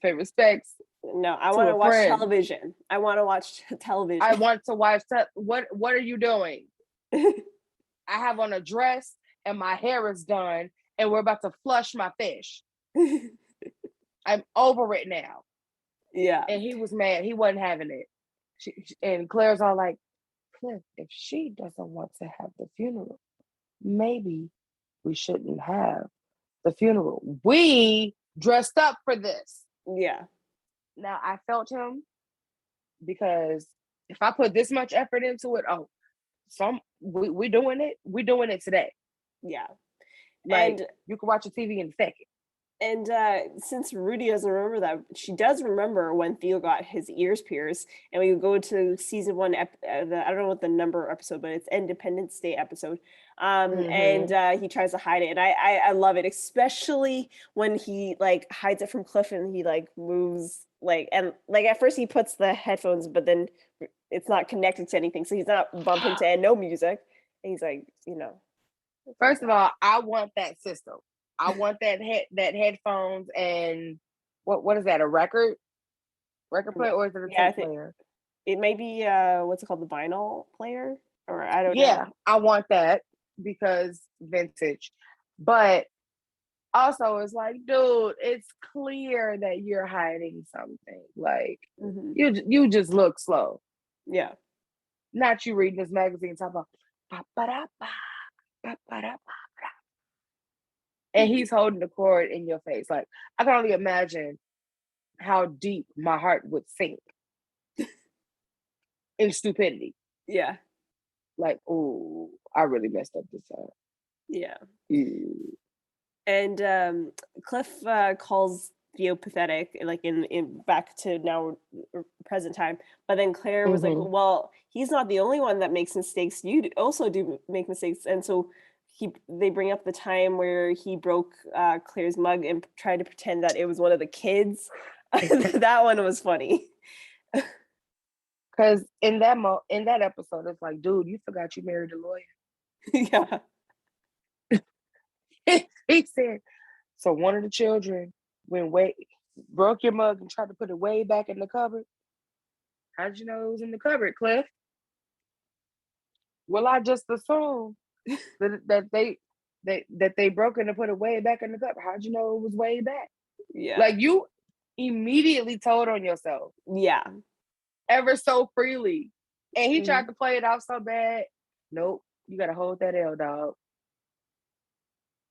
pay respects No, I to want to a watch friend. television. I want to watch television. I want to watch what are you doing? I have on a dress and my hair is done and we're about to flush my fish. I'm over it now. Yeah. And he was mad. He wasn't having it. And Claire's all like, Cliff, if she doesn't want to have the funeral, maybe we shouldn't have the funeral. We dressed up for this. Yeah. Now I felt him because if I put this much effort into it, we doing it. We doing it today. Yeah. Like and you can watch a TV in a second. And since Rudy doesn't remember that, she does remember when Theo got his ears pierced. And we go to season 1, I don't know what the number episode, but it's Independence Day episode. And he tries to hide it, and I love it, especially when he like hides it from Cliff, and he like moves and at first he puts the headphones, but then it's not connected to anything, so he's not bumping to no music. And he's like, First of all, I want that system. I want that headphones and what is that? A record player, or is it a tape player? It may be what's it called, the vinyl player, or I don't know. Yeah, I want that because vintage. But also it's like, dude, it's clear that you're hiding something. Like you just look slow. Yeah. Not you reading this magazine talking about and he's holding the cord in your face. Like, I can only imagine how deep my heart would sink in stupidity. Yeah. Like, oh, I really messed up this time. Yeah. Ew. And Cliff calls Theo pathetic, like in back to now present time. But then Claire was like, well, he's not the only one that makes mistakes. You also do make mistakes. And so they bring up the time where he broke Claire's mug and tried to pretend that it was one of the kids. That one was funny. Because in that episode, it's like, dude, you forgot you married a lawyer. Yeah. He said, so one of the children broke your mug and tried to put it way back in the cupboard. How'd you know it was in the cupboard, Cliff? Well, I just assumed that they broke it and put it way back in the cupboard. How'd you know it was way back? Yeah. Like you immediately told on yourself. Yeah. Ever so freely. And he tried to play it off so bad. Nope. You gotta hold that L, dog.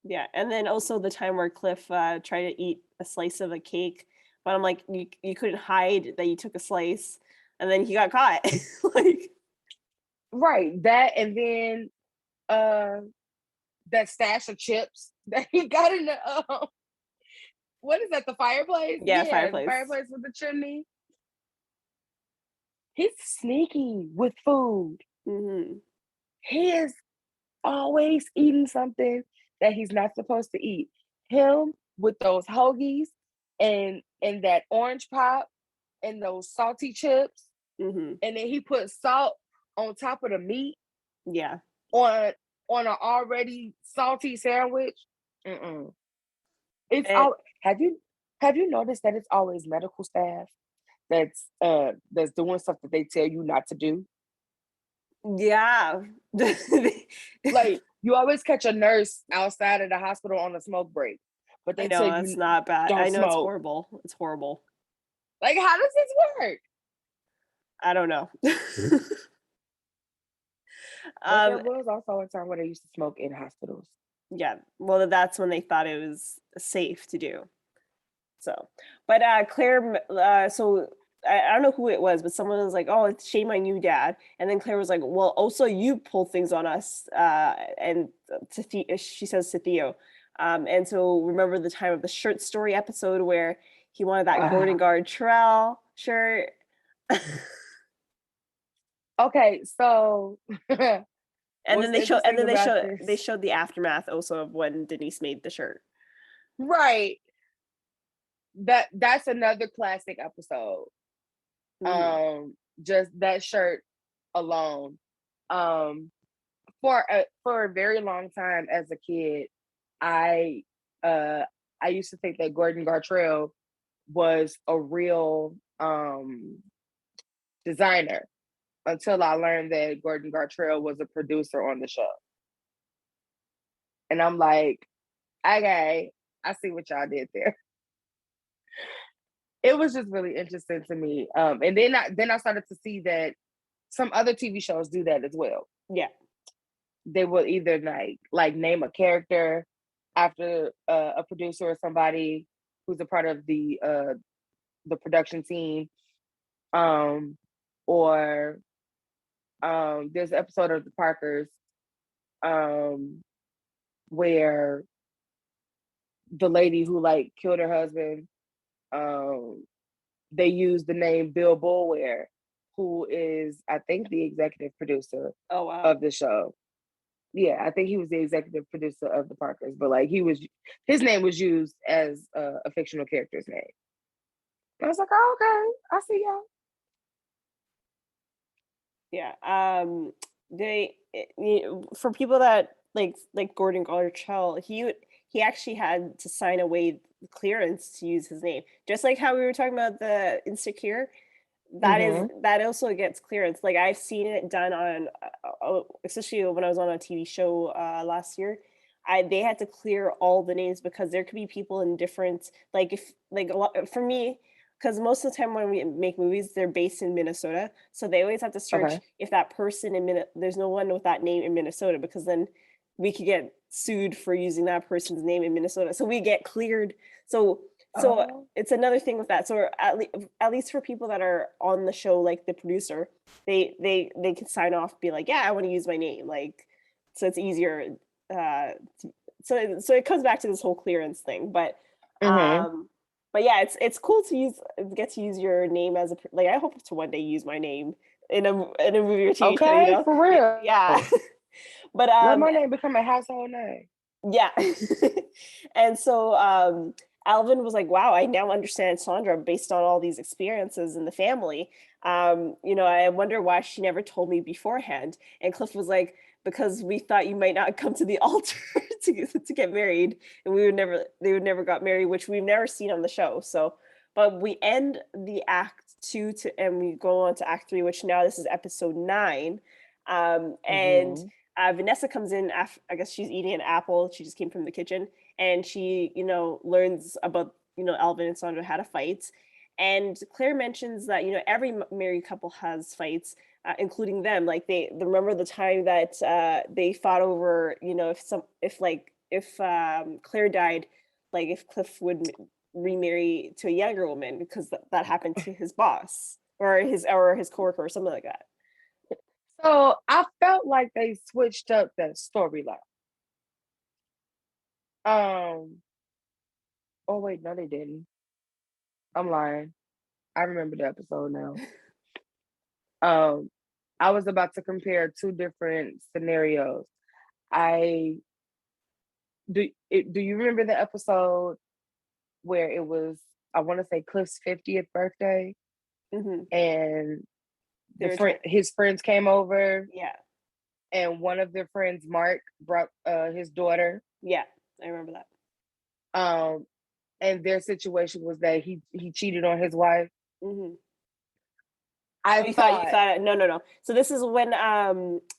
Yeah. And then also the time where Cliff tried to eat a slice of a cake, but I'm like, you couldn't hide that you took a slice, and then he got caught. Like, right. That, and then that stash of chips that he got in the what is that, the fireplace? Yeah, fireplace. The fireplace with the chimney. He's sneaky with food. He is always eating something that he's not supposed to eat. Him with those hoagies and that orange pop and those salty chips. And then he put salt on top of the meat. Yeah. On on an already salty sandwich. It's And all. Have you noticed that it's always medical staff that's doing stuff that they tell you not to do? yeah. Like you always catch a nurse outside of the hospital on a smoke break, but I they know tell that's you not bad. don't I know it's smoke. horrible. It's horrible. Like, how does this work? I don't know. But there was also a time where they used to smoke in hospitals. Yeah. Well, that's when they thought it was safe to do. So, but Claire, so I don't know who it was, but someone was like, "Oh, it's shame on you, Dad." And then Claire was like, "Well, also you pulled things on us." And she says to Theo, and so remember the time of the shirt story episode where he wanted that Gordon Gartrell shirt. Okay, so And then they this? showed the aftermath also of when Denise made the shirt. Right. That's another classic episode. Just that shirt alone. For a very long time as a kid, I used to think that Gordon Gartrell was a real designer until I learned that Gordon Gartrell was a producer on the show. And I'm like, okay, I see what y'all did there. It was just really interesting to me. And then I started to see that some other TV shows do that as well. Yeah. They will either like name a character after a producer or somebody who's a part of the production team, or there's an episode of The Parkers where the lady who like killed her husband, they used the name Bill Boulware, who is I think the executive producer of the show. Yeah, I think he was the executive producer of The Parkers, but like his name was used as a fictional character's name. And I was like, oh, okay, I see y'all. Yeah. For people that like Gordon Gartrell, he actually had to sign away clearance to use his name, just like how we were talking about the Insecure. That also gets clearance. Like I've seen it done on, especially when I was on a TV show last year. They had to clear all the names because there could be people in different, like if like a lot for me, because most of the time when we make movies, they're based in Minnesota, so they always have to search if that person there's no one with that name in Minnesota, because then we could get sued for using that person's name in Minnesota. So we get cleared. So it's another thing with that. So at least for people that are on the show, like the producer, they can sign off, be like, yeah, I want to use my name, like, so it's easier. So it comes back to this whole clearance thing, but yeah, it's cool to get to use your name as like, I hope to one day use my name in a movie or TV show, you know? For real. Yeah. But let my name become a household name. Yeah. And so Alvin was like, wow, I now understand Sondra based on all these experiences in the family. I wonder why she never told me beforehand. And Cliff was like, because we thought you might not come to the altar to get married, and they would never got married, which we've never seen on the show. So, but we end the act 2 and we go on to act 3, which now this is episode 9. And Vanessa comes in after, I guess she's eating an apple. She just came from the kitchen, and she, learns about, Alvin and Sondra had a fight. And Claire mentions that, every married couple has fights, including them. Like they remember the time that they fought over, if Claire died, like if Cliff would remarry to a younger woman, because that happened to his boss or his coworker or something like that. So I felt like they switched up that storyline. Oh wait, no, they didn't. I'm lying. I remember the episode now. I was about to compare 2 different scenarios. Do you remember the episode where it was, I want to say, Cliff's 50th birthday, and his friends came over? Yeah. and one of their friends, Mark, brought his daughter. Yeah, I remember that. And their situation was that he cheated on his wife. Mm-hmm. You thought no. So this is when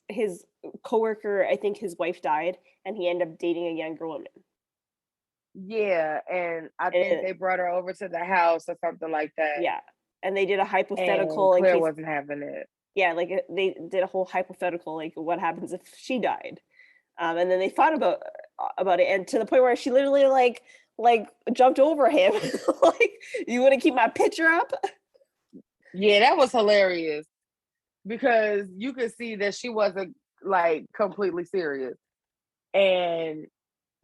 his coworker, I think his wife died, and he ended up dating a younger woman. Yeah, and I think they brought her over to the house or something like that. Yeah, and they did a hypothetical. And Claire wasn't having it. Yeah, like they did a whole hypothetical, like what happens if she died, and then they thought about it, and to the point where she literally like jumped over him, like, you want to keep my picture up? Yeah, that was hilarious because you could see that she wasn't like completely serious, and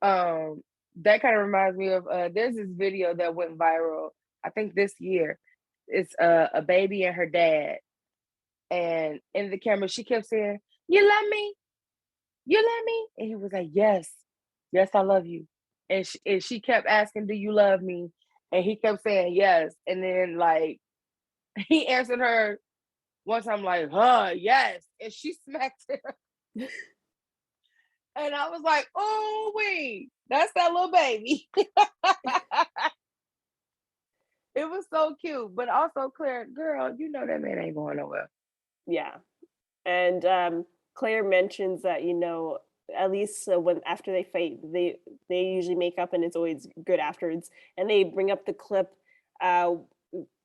that kind of reminds me of there's this video that went viral, I think this year. It's a baby and her dad, and in the camera she kept saying, "You love me? You love me?" And he was like, "Yes, yes, I love you." And she kept asking, "Do you love me?" And he kept saying, "Yes." And then like he answered her one time like, yes. And she smacked him. And I was like, oh, wait, that's that little baby. It was so cute. But also, Claire, girl, you know that man ain't going nowhere. Yeah. And Claire mentions that, at least when after they fight, they usually make up, and it's always good afterwards. And they bring up the clip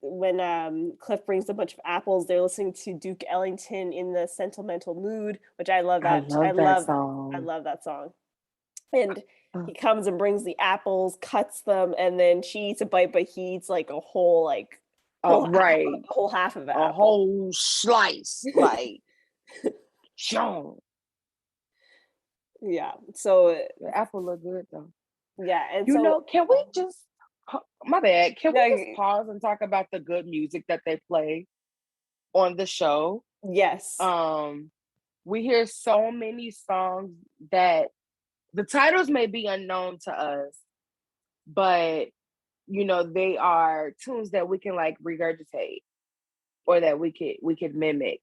when Cliff brings a bunch of apples. They're listening to Duke Ellington in the Sentimental Mood, which I love that. I love that song. I love that song. And he comes and brings the apples, cuts them, and then she eats a bite, but he eats like a whole right, a whole half of it, a whole slice, like Sean. Yeah, so the apple look good though. Yeah, and can we just? My bad. Can we just pause and talk about the good music that they play on the show? Yes. We hear so many songs that the titles may be unknown to us, but they are tunes that we can like regurgitate or that we could mimic.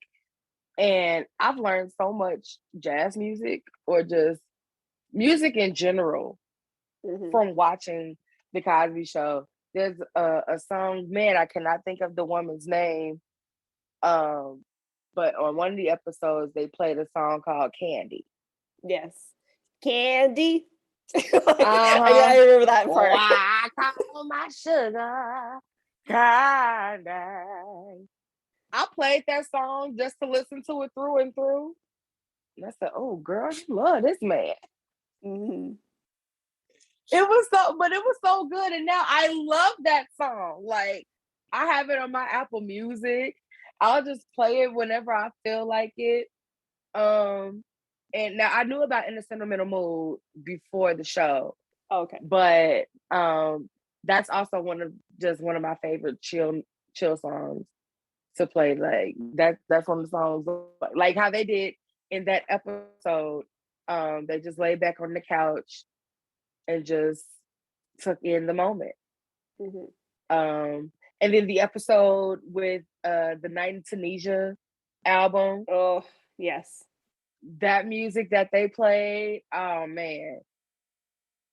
And I've learned so much jazz music or just music in general from watching the Cosby Show. There's a song, man, I cannot think of the woman's name. But on one of the episodes, they played a song called Candy. Yes. Candy. I remember that part. I call my sugar Candy. I played that song just to listen to it through and through. And I said, oh, girl, you love this man. Mm-hmm. It was so good. And now I love that song. Like, I have it on my Apple Music. I'll just play it whenever I feel like it. And now I knew about In the Sentimental Mood before the show. Okay. But that's also one of my favorite chill songs to play. Like that's one of the songs like how they did in that episode. They just laid back on the couch and just took in the moment. Mm-hmm. And then the episode with the Night in Tunisia album. Oh, yes. That music that they played, oh man.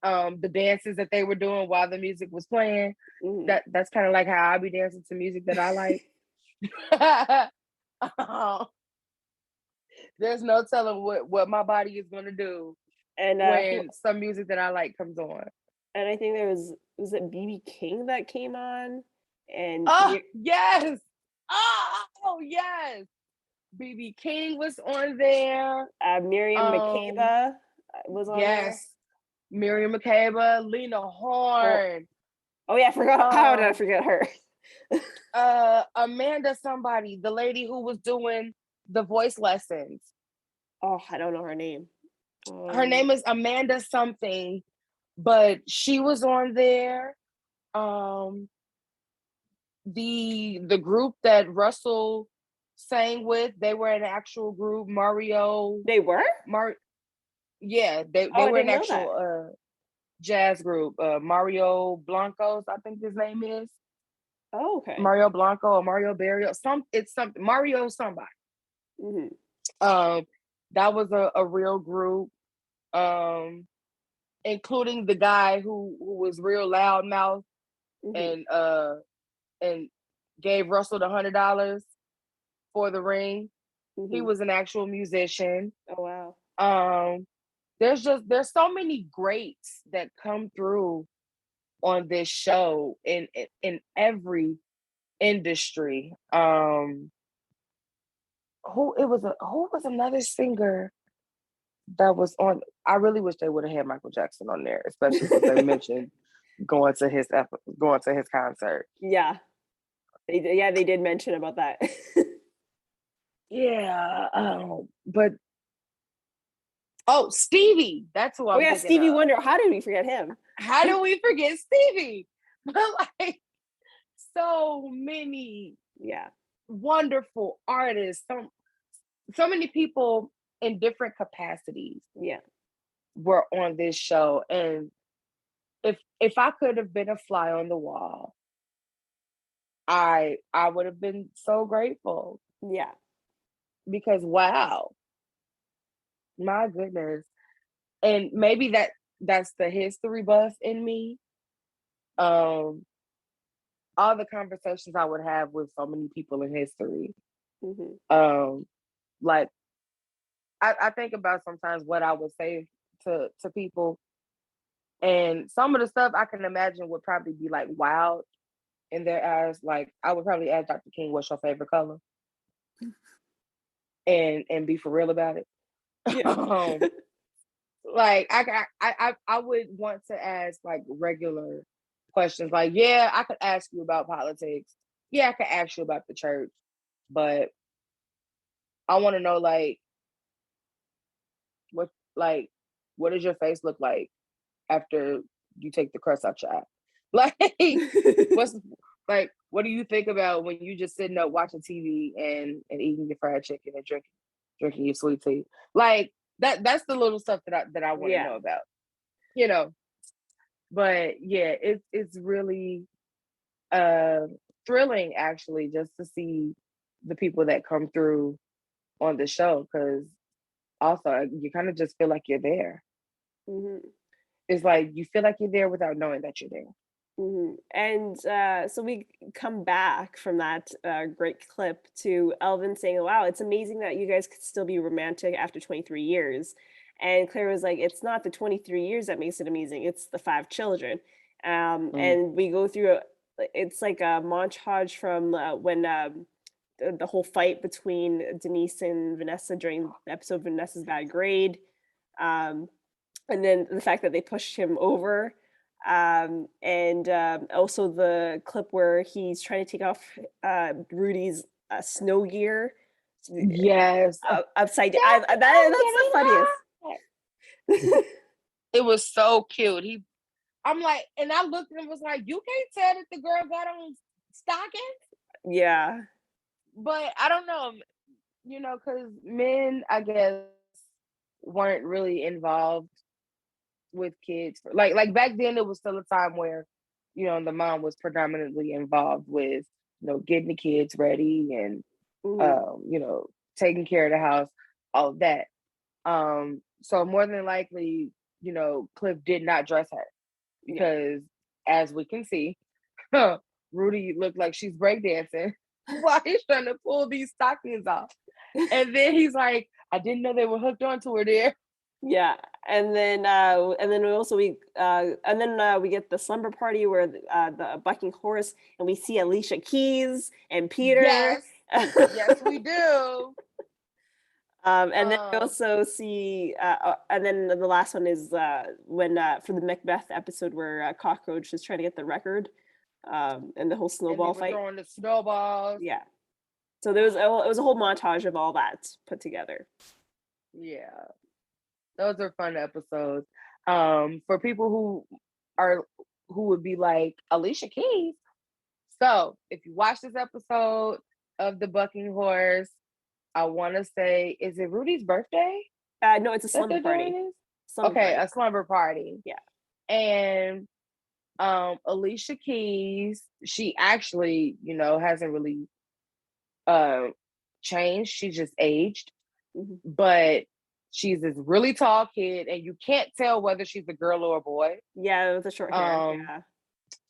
The dances that they were doing while the music was playing, that's kind of like how I'll be dancing to music that I like. There's no telling what my body is going to do when some music that I like comes on. And I think there was it BB King that came on? And yes. Oh yes. BB King was on there. Miriam Makeba was on there. Yes. Miriam Makeba, Lena Horne. Oh yeah, I forgot. How did I forget her? Amanda somebody, the lady who was doing the voice lessons. Oh, I don't know her name. Her name is Amanda something, but she was on there. The group that Russell sang with, they were an actual group. Mario. They were? Yeah, they were an actual jazz group. Mario Blancos, I think his name is. Oh, okay. Mario Blanco or Mario Barrio. It's something Mario somebody. Mm-hmm. That was a real group, including the guy who was real loudmouth and gave Russell the $100 for the ring. He was an actual musician. Oh wow. There's so many greats that come through on this show in every industry. Who was another singer that was on? I really wish they would have had Michael Jackson on there, especially since they mentioned going to his concert. Yeah. They did mention about that. Yeah, but Stevie, that's who I'm thinking Stevie of. Wonder. How did we forget him? How do we forget Stevie? But like, so many wonderful artists, so many people in different capacities were on this show. And if I could have been a fly on the wall, I would have been so grateful. Yeah. Because wow, my goodness. And maybe that's the history buff in me. All the conversations I would have with so many people in history. Like I think about sometimes what I would say to people, and some of the stuff I can imagine would probably be like wild in their eyes. Like I would probably ask Dr. King, "What's your favorite color?" and be for real about it. Yeah. Like I would want to ask like regular questions. Like, yeah, I could ask you about politics. Yeah, I could ask you about the church, but I want to know like what does your face look like after you take the crust out your eye? Like, what do you think about when you just sitting up watching TV and eating your fried chicken and drinking your sweet tea? Like that's the little stuff that I want to know about, you know. But yeah, it's really thrilling actually just to see the people that come through on the show, because also you kind of just feel like you're there. It's like you feel like you're there without knowing that you're there. And so we come back from that great clip to Elvin saying, "Wow, it's amazing that you guys could still be romantic after 23 years." And Claire was like, "It's not the 23 years that makes it amazing; it's the 5 children." And we go through it's like a montage from when the whole fight between Denise and Vanessa during the episode Vanessa's bad grade, and then the fact that they pushed him over. And also the clip where he's trying to take off Rudy's snow gear. Yes. Upside down. That's the funniest. It was so cute. I'm like, and I looked and was like, you can't tell that the girl got on stockings? Yeah. But I don't know, because men, I guess, weren't really involved with kids. Like back then, it was still a time where, the mom was predominantly involved with, getting the kids ready and, taking care of the house, all of that. So more than likely, Cliff did not dress her because, as we can see, Rudy looked like she's breakdancing while he's trying to pull these stockings off. And then he's like, I didn't know they were hooked onto her there. Yeah, and then we get the slumber party where the bucking horse, and we see Alicia Keys and Peter. Yes, yes, we do. And then we also see, and then the last one is when for the Macbeth episode where Cockroach is trying to get the record, and the whole snowball fight. Throwing the snowballs. Yeah. So it was a whole montage of all that put together. Yeah. Those are fun episodes. For people who would be like, Alicia Keys. So if you watch this episode of the Bucking Horse, I want to say, is it Rudy's birthday? No, it's a slumber party. A slumber party. Yeah. And Alicia Keys, she actually, hasn't really changed. She just aged. But she's this really tall kid, and you can't tell whether she's a girl or a boy. Yeah, with the short hair. Yeah.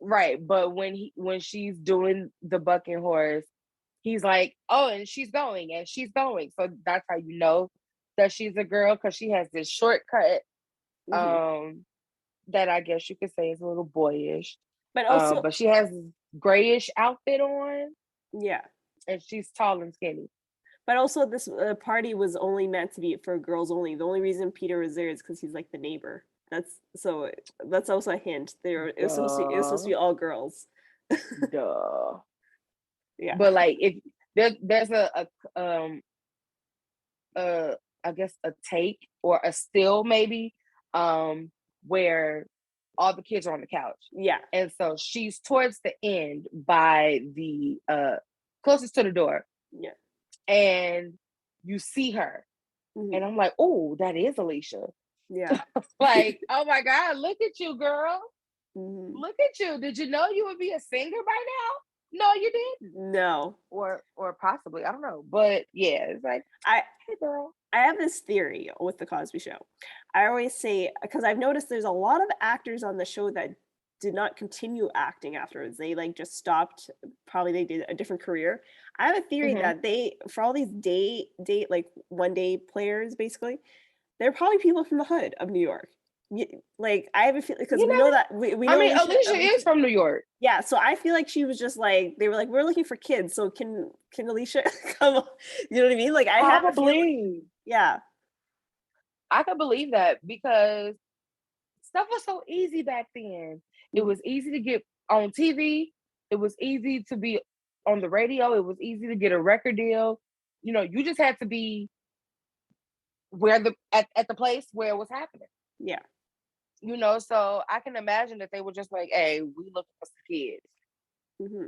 Right. But when she's doing the bucking horse, he's like, oh, and she's going. So that's how you know that she's a girl, because she has this shortcut that I guess you could say is a little boyish. But also, but she has this grayish outfit on. Yeah. And she's tall and skinny. But also, this party was only meant to be for girls only. The only reason Peter was there is because he's like the neighbor. That's also a hint. It was supposed to be all girls. Duh. Yeah. But like, if there's I guess a take or a still maybe, where all the kids are on the couch. Yeah. And so she's towards the end by the closest to the door. Yeah. And you see her. And I'm like, oh, that is Alicia. Yeah. Like, oh my God, look at you, girl. Look at you. Did you know you would be a singer by now? No, you didn't. No. Or possibly, I don't know. But yeah, it's like, hey girl. I have this theory with the Cosby Show. I always say, because I've noticed there's a lot of actors on the show that did not continue acting afterwards. They like just stopped. Probably they did a different career. I have a theory that they, for all these like one day players, basically, they're probably people from the hood of New York. Like I have a feeling, because we know that we know. I mean, Alicia is from New York. Yeah, so I feel like she was just like, they were like, we're looking for kids, so can Alicia come? You know what I mean? Like I have a feeling. Yeah, I could believe that, because stuff was so easy back then. It was easy to get on TV. It was easy to be on the radio. It was easy to get a record deal. You know, you just had to be at the place where it was happening. Yeah. You know, so I can imagine that they were just like, hey, we looking for some kids.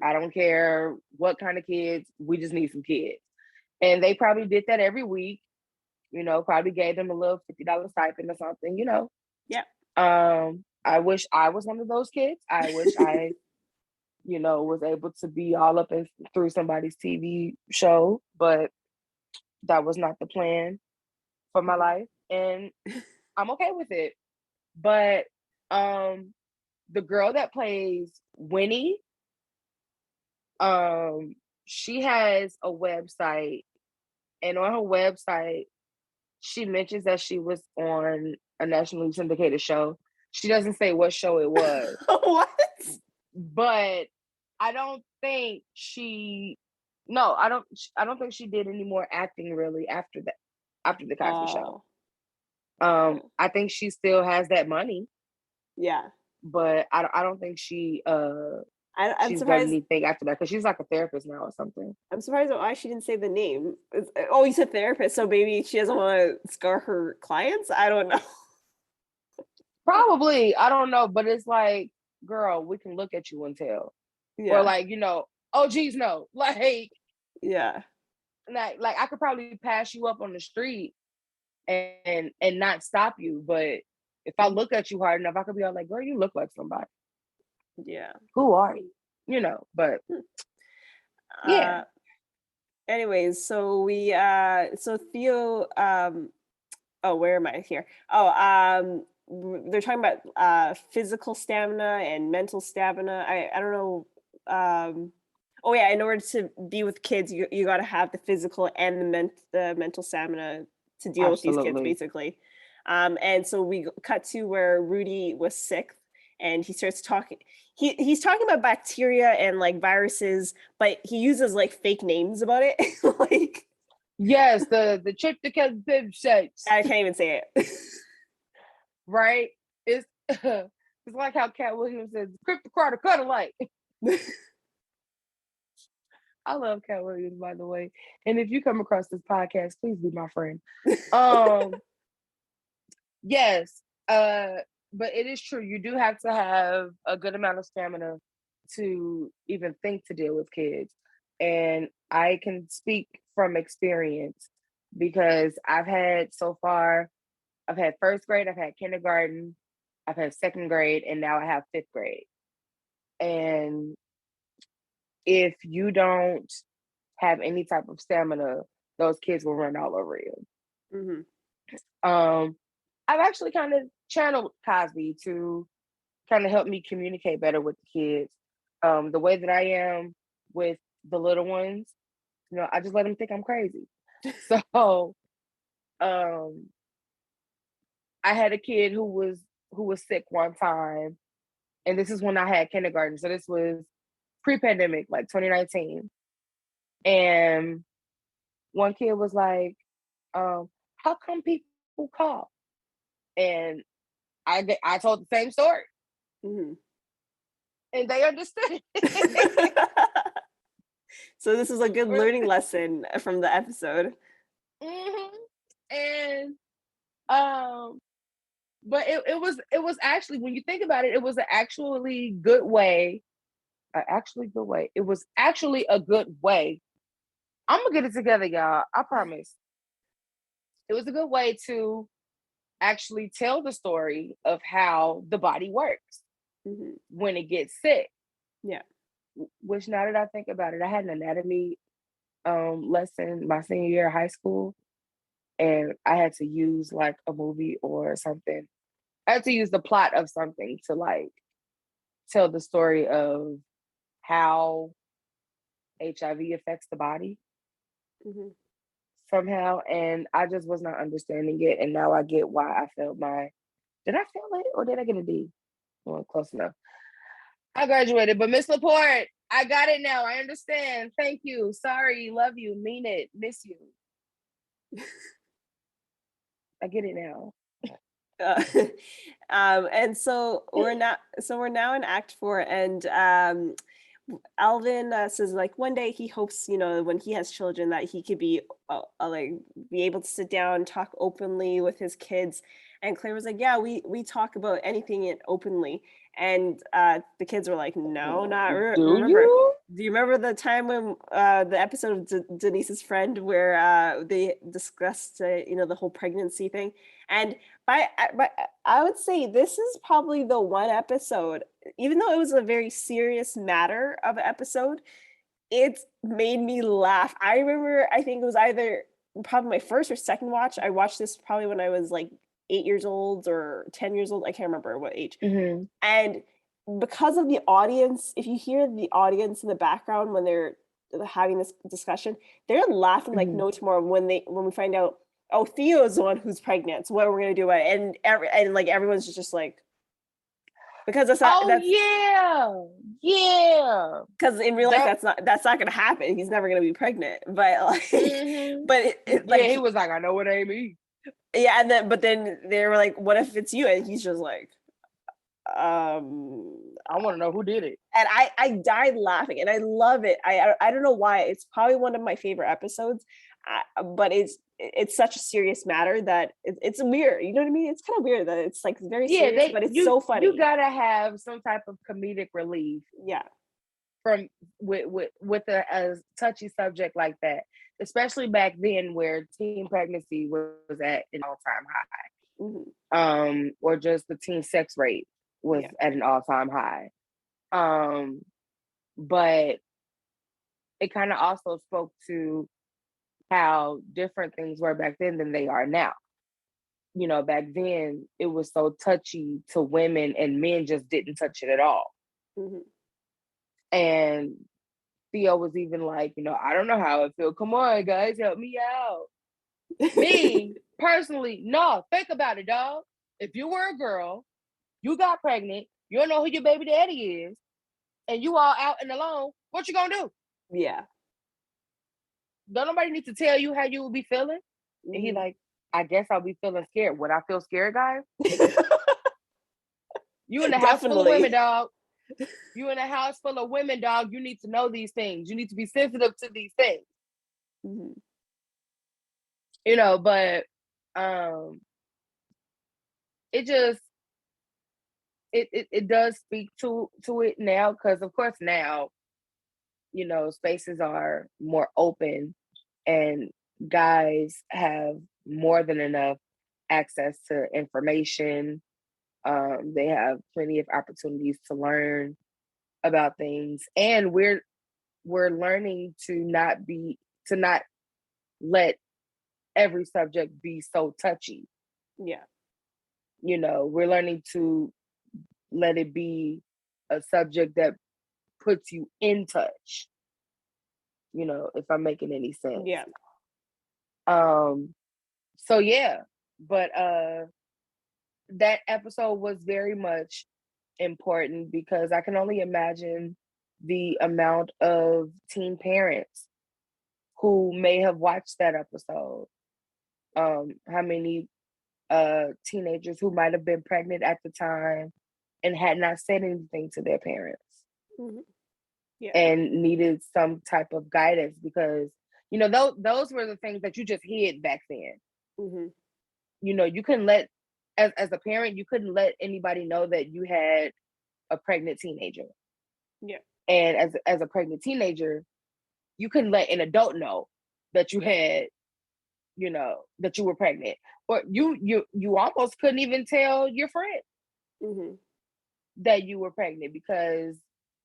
I don't care what kind of kids, we just need some kids. And they probably did that every week, you know, probably gave them a little $50 stipend or something, you know. Yeah. I wish I was one of those kids. I wish I, you know, was able to be all up and through somebody's TV show, but that was not the plan for my life. And I'm okay with it. But the girl that plays Winnie, she has a website, and on her website she mentions that she was on a nationally syndicated show. She doesn't say what show it was. What? But I don't think she I don't think she did any more acting really after the Cosby Show. I think she still has that money. Yeah. But I don't think she's surprised done anything after that, because she's like a therapist now or something. I'm surprised why she didn't say the name. Oh, you said therapist, so maybe she doesn't want to scar her clients? I don't know. Probably. I don't know. But it's like, girl, we can look at you and tell. Yeah. Or like, you know, oh geez, no. Like, yeah. Like I could probably pass you up on the street and not stop you, but if I look at you hard enough, I could be all like, girl, you look like somebody. Yeah. Who are you? You know, but yeah. Anyways, so we so Theo oh, where am I here? Oh, they're talking about physical stamina and mental stamina. I don't know. Oh yeah, in order to be with kids, you got to have the physical and the mental stamina to deal with these kids, basically. And so we cut to where Rudy was sick, and he starts talking. He's talking about bacteria and like viruses, but he uses like fake names about it. Like, yes, the tryptochan shapes. I can't even say it. Right? It's like how Cat Williams says, "Cryptocarter cut alike." I love Cat Williams, by the way. And if you come across this podcast, please be my friend. Yes, but it is true. You do have to have a good amount of stamina to even think to deal with kids. And I can speak from experience, because I've had first grade, I've had kindergarten, I've had second grade, and now I have fifth grade. And if you don't have any type of stamina, those kids will run all over you. I've actually kind of channeled Cosby to kind of help me communicate better with the kids. The way that I am with the little ones, I just let them think I'm crazy. So, um, I had a kid who was sick one time, and this is when I had kindergarten. So this was pre-pandemic, like 2019. And one kid was like, how come people call? And I told the same story, Mm-hmm. and they understood it. So this is a good learning lesson from the episode. Mm-hmm. And but it was actually, when you think about it, it was an actually good way. It was actually a good way. I'm gonna get it together, y'all. I promise. It was a good way to actually tell the story of how the body works when it gets sick. Yeah. Which, now that I think about it, I had an anatomy lesson my senior year of high school, and I had to use like a movie or something. I had to use the plot of something to like tell the story of how HIV affects the body somehow, and I just was not understanding it. And now I get why I failed my. Did I fail it or did I get a D? Well, close enough. I graduated, but Miss Laporte, I got it now. I understand. Thank you. Sorry. Love you. Mean it. Miss you. I get it now. And so we're now in Act 4, and Alvin says like one day he hopes, when he has children, that he could be like be able to sit down, talk openly with his kids. And Claire was like, yeah, we talk about anything openly. And the kids were like, no, not remember. Do you remember the time when the episode of Denise's friend where they discussed the whole pregnancy thing? And I would say this is probably the one episode, even though it was a very serious matter of an episode, it made me laugh. I remember, I think it was either probably my first or second watch. I watched this probably when I was like 8 years old or 10 years old. I can't remember what age. And because of the audience, if you hear the audience in the background when they're having this discussion, they're laughing like no tomorrow when we find out, oh, Theo's the one who's pregnant. So what are we gonna do about it? And like everyone's just like, because that's not. Yeah. Because in real life, that's not gonna happen. He's never gonna be pregnant. But like, like he was like, I know what ain't me. Yeah, and then they were like, what if it's you? And he's just like, I want to know who did it. And I died laughing, and I love it. I don't know why. It's probably one of my favorite episodes, but it's such a serious matter that it's weird. You know what I mean? It's kind of weird that it's like very serious, but it's so funny. You gotta have some type of comedic relief. Yeah. From with a touchy subject like that, especially back then where teen pregnancy was at an all-time high, or just the teen sex rate was at an all-time high. But it kind of also spoke to how different things were back then than they are now. Back then it was so touchy to women, and men just didn't touch it at all. And Theo was even like, I don't know how it feels. Come on, guys, help me out. Me, personally, no, think about it, dog. If you were a girl, you got pregnant, you don't know who your baby daddy is, and you all out and alone, what you gonna do? Yeah. Don't nobody need to tell you how you will be feeling? And he like, I guess I'll be feeling scared. Would I feel scared, guys? You in the house full of women, dog. You in a house full of women, dog. You need to know these things. You need to be sensitive to these things. But it just it does speak to it now, because of course now, spaces are more open and guys have more than enough access to information. They have plenty of opportunities to learn about things, and we're learning to not let every subject be so touchy. Yeah. You know, we're learning to let it be a subject that puts you in touch, you know, if I'm making any sense. Yeah. So yeah, but that episode was very much important because I can only imagine the amount of teen parents who may have watched that episode. How many teenagers who might have been pregnant at the time and had not said anything to their parents. Mm-hmm. Yeah. And needed some type of guidance because, you know, those were the things that you just hid back then. Mm-hmm. You know, you couldn't let, as a parent, you couldn't let anybody know that you had a pregnant teenager. Yeah. And as a pregnant teenager, you couldn't let an adult know that you had, you know, that you were pregnant. Or you almost couldn't even tell your friend Mm-hmm. that you were pregnant because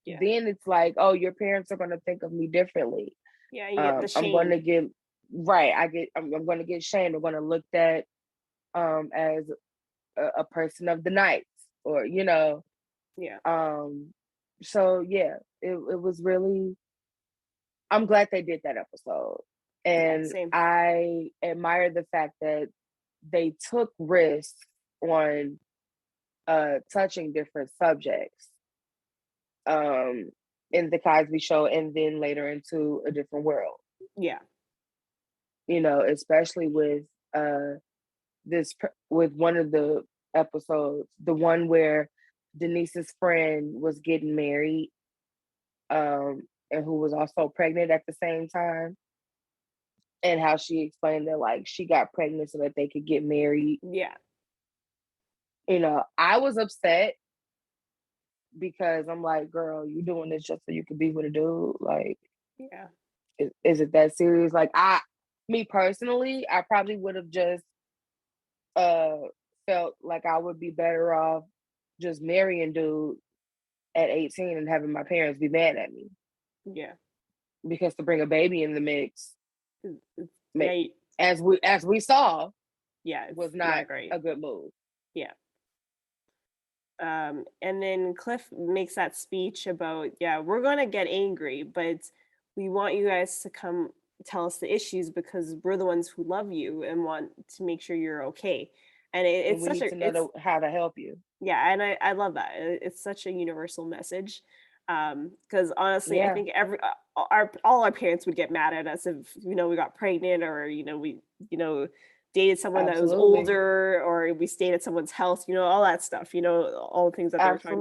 Yeah. then it's like, oh, your parents are going to think of me differently. Yeah, you get the shame. I'm going to get I'm going to get shamed. I'm going to look at as a person of the night, or you know. Yeah. So yeah, it was really. I'm glad they did that episode, and same. I admire the fact that they took risks on touching different subjects in the Cosby Show, and then later into a different world. Yeah. You know, especially with with one of the episodes, the one where Denise's friend was getting married, and who was also pregnant at the same time, and how she explained that like she got pregnant so that they could get married. Yeah. You know, I was upset because I'm like, girl, you doing this just so you could be with a dude? Like, yeah, is it that serious? Like, me personally, I probably would have just felt like I would be better off just marrying dude at 18 and having my parents be mad at me. Yeah. Because to bring a baby in the mix, yeah, as we saw, yeah, was not great. a good move. Yeah. And then Cliff makes that speech about, yeah, we're gonna get angry, but we want you guys to come tell us the issues because we're the ones who love you and want to make sure you're okay. And it's we such need to know how to help you. Yeah, and I love that. It's such a universal message. Because honestly, I think all our parents would get mad at us if we got pregnant, or we dated someone that was older, or we stayed at someone's house, all that stuff, all the things that they were talking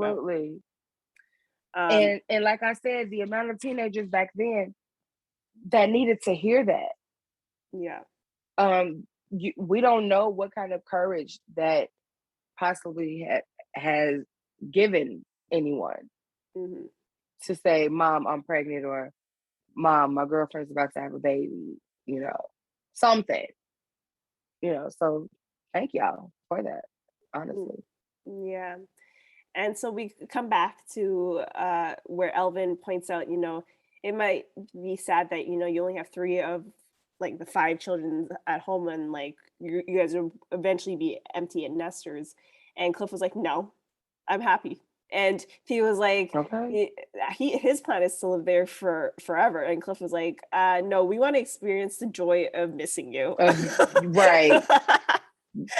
about. And like I said, the amount of teenagers back then that needed to hear that. Yeah. We don't know what kind of courage that possibly has given anyone to say, Mom, I'm pregnant, or Mom, my girlfriend's about to have a baby, something, so thank y'all for that, honestly. Yeah. And so we come back to where Elvin points out, it might be sad that, you only have 3 of like the 5 children at home, and like you guys will eventually be empty nesters. And Cliff was like, no, I'm happy. And he was like, okay. His plan is to live there for forever. And Cliff was like, no, we want to experience the joy of missing you. Right.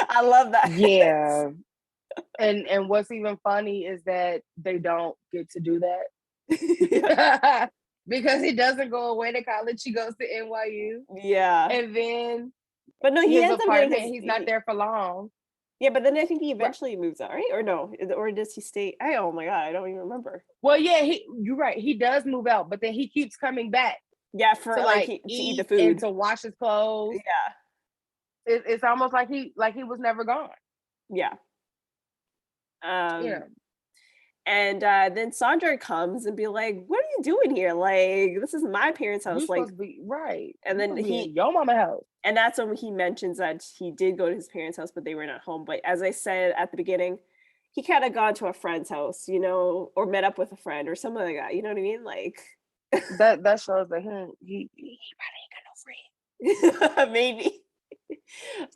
I love that. Yeah. And what's even funny is that they don't get to do that. Because he doesn't go away to college, he goes to NYU. Yeah. And then but no, he ends apartment, he's not there for long. Yeah, but then I think he eventually moves out, right? Or no? Or does he stay? Oh my God, I don't even remember. Well, yeah, you're right. He does move out, but then he keeps coming back. Yeah, for to eat the food and to wash his clothes. Yeah, it's almost like he was never gone. Yeah. And then Sondra comes and be like, "What are you doing here? Like, this is my parents' house. You're like, supposed to be right." And then your mama house. And that's when he mentions that he did go to his parents' house, but they were not home. But as I said at the beginning, he kind of gone to a friend's house, or met up with a friend or something like that. You know what I mean? Like that shows that he probably ain't got no friend. Maybe.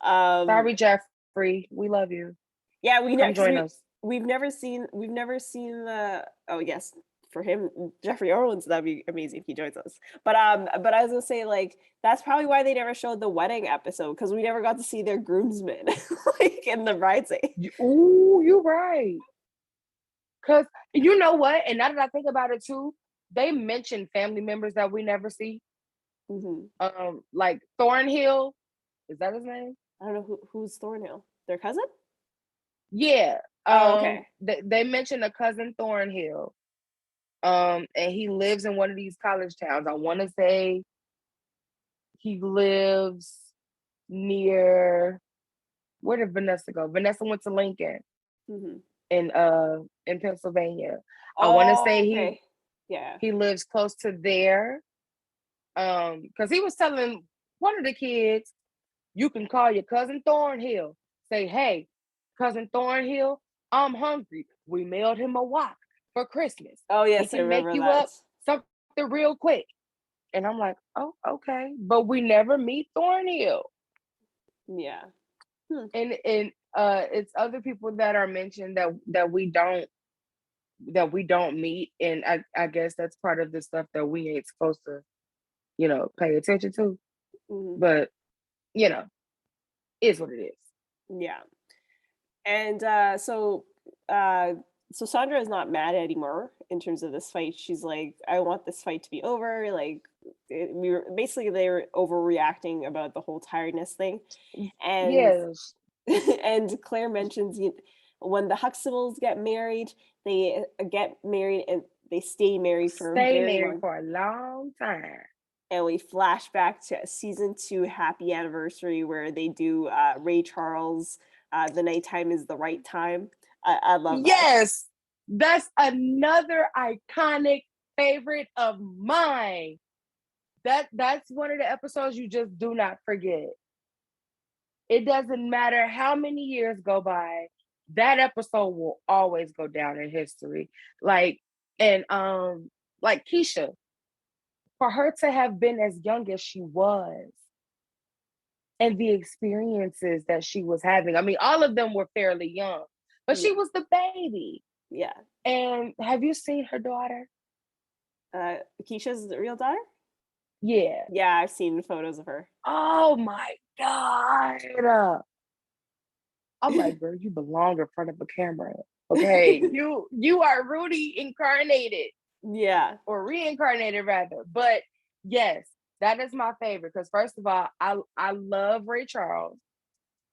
Sorry, Jeff. Free, we love you. Yeah, Come join us. we've never seen the, oh yes, for him, Jeffrey Owens, that'd be amazing if he joins us. But I was gonna say, like, that's probably why they never showed the wedding episode, because we never got to see their groomsmen like in the bridesmaid. Ooh, you're right. Cause you know what? And now that I think about it too, they mentioned family members that we never see. Like Thornhill, is that his name? I don't know who's Thornhill. Their cousin? Yeah. Oh, okay. They mentioned a cousin Thornhill. And he lives in one of these college towns. I want to say he lives near, where did Vanessa go? Vanessa went to Lincoln in Pennsylvania. I want to say okay. he lives close to there. Because he was telling one of the kids, you can call your cousin Thornhill. Say, hey, cousin Thornhill, I'm hungry. We mailed him a wok for Christmas. Oh yes, he I can make remember you that. up something real quick. And I'm like, oh, okay. But we never meet Thornhill. Yeah. And it's other people that are mentioned that we don't meet. And I guess that's part of the stuff that we ain't supposed to, pay attention to. But, is what it is. Yeah. And so Sondra is not mad anymore in terms of this fight. She's like, I want this fight to be over. Like, they were overreacting about the whole tiredness thing. And yes. And Claire mentions, when the Huxtables get married, they get married and they stay married for a long time. And we flash back to season 2 happy anniversary, where they do Ray Charles, The Nighttime is the Right Time. I love that. Yes, that's another iconic favorite of mine. That's one of the episodes you just do not forget. It doesn't matter how many years go by, that episode will always go down in history. Like Keisha, for her to have been as young as she was and the experiences that she was having. I mean, all of them were fairly young, but she was the baby. Yeah. And have you seen her daughter? Keisha's real daughter? Yeah. Yeah, I've seen photos of her. Oh my God. I'm like, girl, you belong in front of a camera. Okay. you are Rudy incarnated. Yeah. Or reincarnated rather. But yes, that is my favorite. Because first of all, I love Ray Charles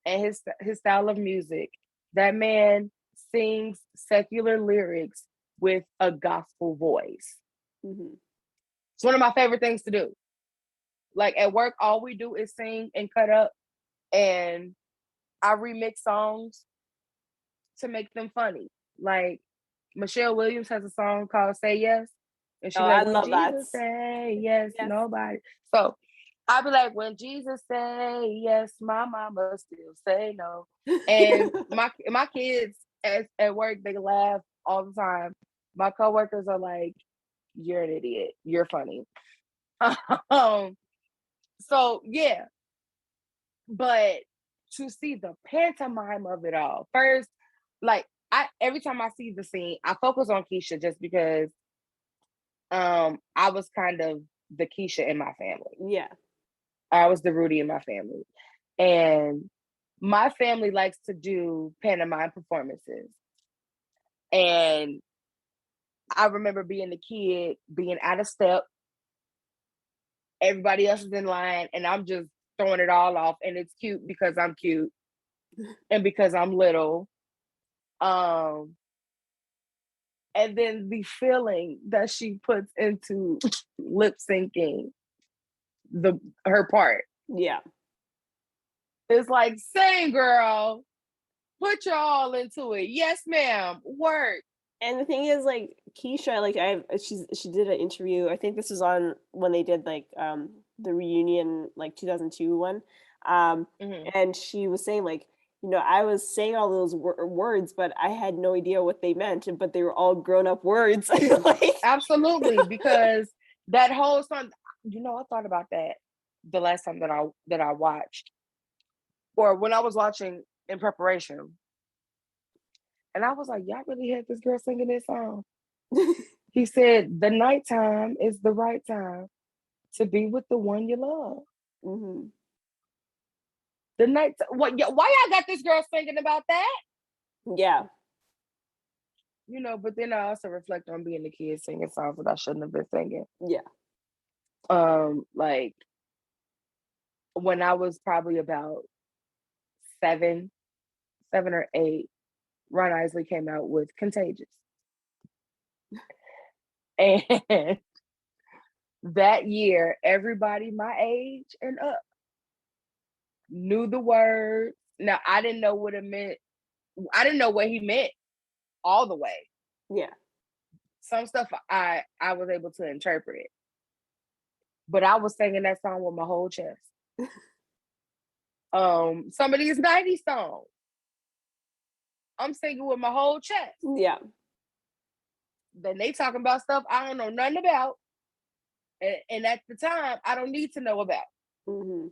and his style of music. That man sings secular lyrics with a gospel voice. It's one of my favorite things to do. Like at work, all we do is sing and cut up, and I remix songs to make them funny. Like Michelle Williams has a song called "Say Yes," and she's like, "When Jesus say yes, nobody." So I'll be like, "When Jesus say yes, my mama still say no." And my kids at work, they laugh all the time. My coworkers are like, "You're an idiot. You're funny." So yeah, but to see the pantomime of it all first, like every time I see the scene, I focus on Keisha just because I was kind of the Keisha in my family. Yeah. I was the Rudy in my family. And my family likes to do pantomime performances. And I remember being the kid, being out of step. Everybody else is in line, and I'm just throwing it all off. And it's cute because I'm cute and because I'm little. And then the feeling that she puts into lip syncing her part. Yeah. It's like, sing, girl. Put your all into it. Yes, ma'am. Work. And the thing is, like, Keisha, like, she did an interview. I think this was on when they did like the reunion, like 2002 one. And she was saying, like, I was saying all those words, but I had no idea what they meant, but they were all grown up words. Like, absolutely, because that whole song, I thought about that the last time that I watched, or when I was watching in preparation. And I was like, y'all really had this girl singing this song? He said, the nighttime is the right time to be with the one you love. Mm-hmm. The night, why y'all got this girl singing about that? Yeah. You know, but then I also reflect on being a kid singing songs that I shouldn't have been singing. Yeah. Like when I was probably about 7 or 8, Ron Isley came out with Contagious. And that year, everybody my age and up knew the words. Now, I didn't know what it meant. I didn't know what he meant all the way. Yeah. Some stuff I was able to interpret it. But I was singing that song with my whole chest. Some of these 90s songs, I'm singing with my whole chest. Yeah. Then they talking about stuff I don't know nothing about. And at the time, I don't need to know about. Mm-hmm.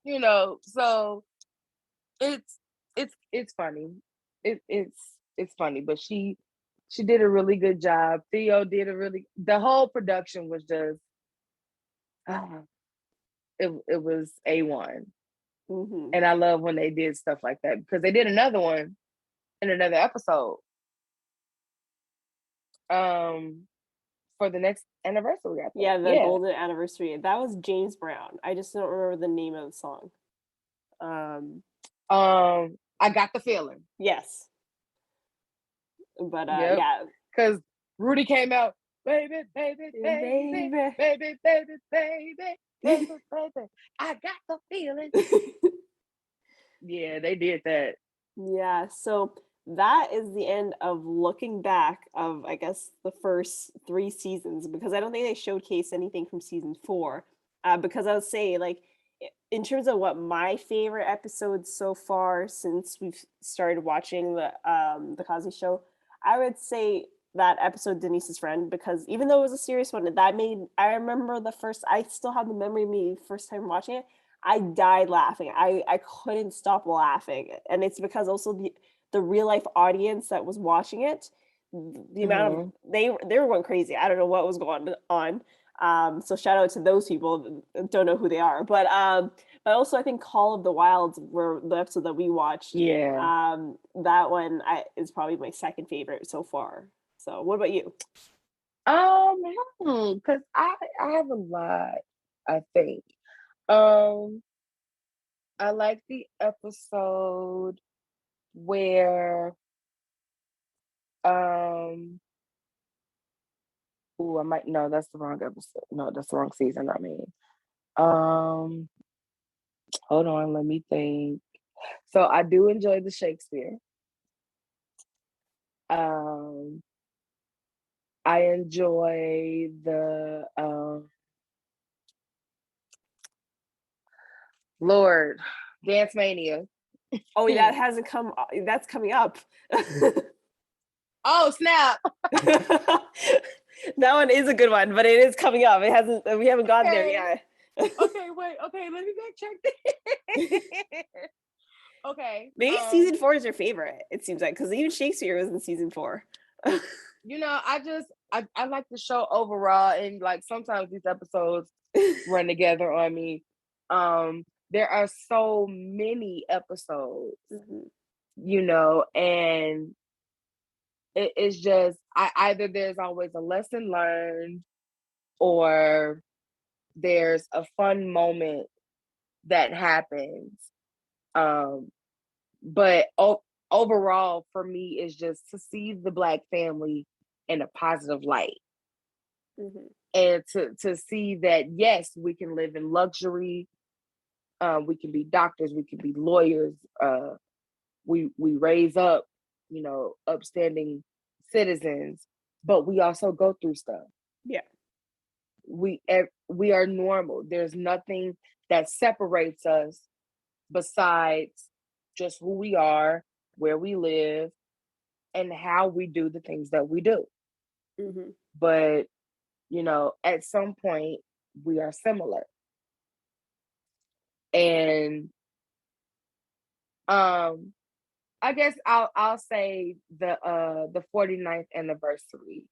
You know, so it's funny. It's funny, but she did a really good job. Theo did the whole production was just it was A1. Mm-hmm. And I love when they did stuff like that because they did another one in another episode. For the next anniversary, I think. Yeah, the golden anniversary. That was James Brown. I just don't remember the name of the song. I Got the Feeling. Yes. But yep. yeah. Because Rudy came out, baby, baby, baby, baby, baby, baby, baby, baby, baby. I got the feeling. Yeah, they did that. Yeah, so that is the end of looking back of, I guess, the first 3 seasons, because I don't think they showcase anything from season 4. Because I would say, like, in terms of what my favorite episodes so far since we've started watching the Cosby Show, I would say that episode Denise's Friend, because even though it was a serious one, I remember I still have the memory of me first time watching it. I died laughing. I couldn't stop laughing. And it's because also the real life audience that was watching it, the amount of they were going crazy. I don't know what was going on. So shout out to those people. Don't know who they are, but also I think Call of the Wilds were the episode that we watched. Yeah. That one is probably my second favorite so far. So what about you? Because I have a lot, I think. I like the episode where no, that's the wrong episode. No, that's the wrong season, I mean. Hold on, let me think. So I do enjoy the Shakespeare. I enjoy the Lord, Dance Mania. Oh, that hasn't come. That's coming up. Oh, snap. That one is a good one, but it is coming up. It hasn't. We haven't gotten there yet. Okay, wait. Okay, let me backtrack this. Okay. Maybe season 4 is your favorite. It seems like, because even Shakespeare was in season 4. You know, I like the show overall, and like sometimes these episodes run together on me. There are so many episodes, you know, and it's just either there's always a lesson learned or there's a fun moment that happens. But overall, for me, is just to see the Black family in a positive light. And to see that, yes, we can live in luxury. We can be doctors, we can be lawyers. We raise up, you know, upstanding citizens, but we also go through stuff. Yeah. We are normal. There's nothing that separates us besides just who we are, where we live, and how we do the things that we do. But, you know, at some point, we are similar. And Um, I guess I'll say the 49th anniversary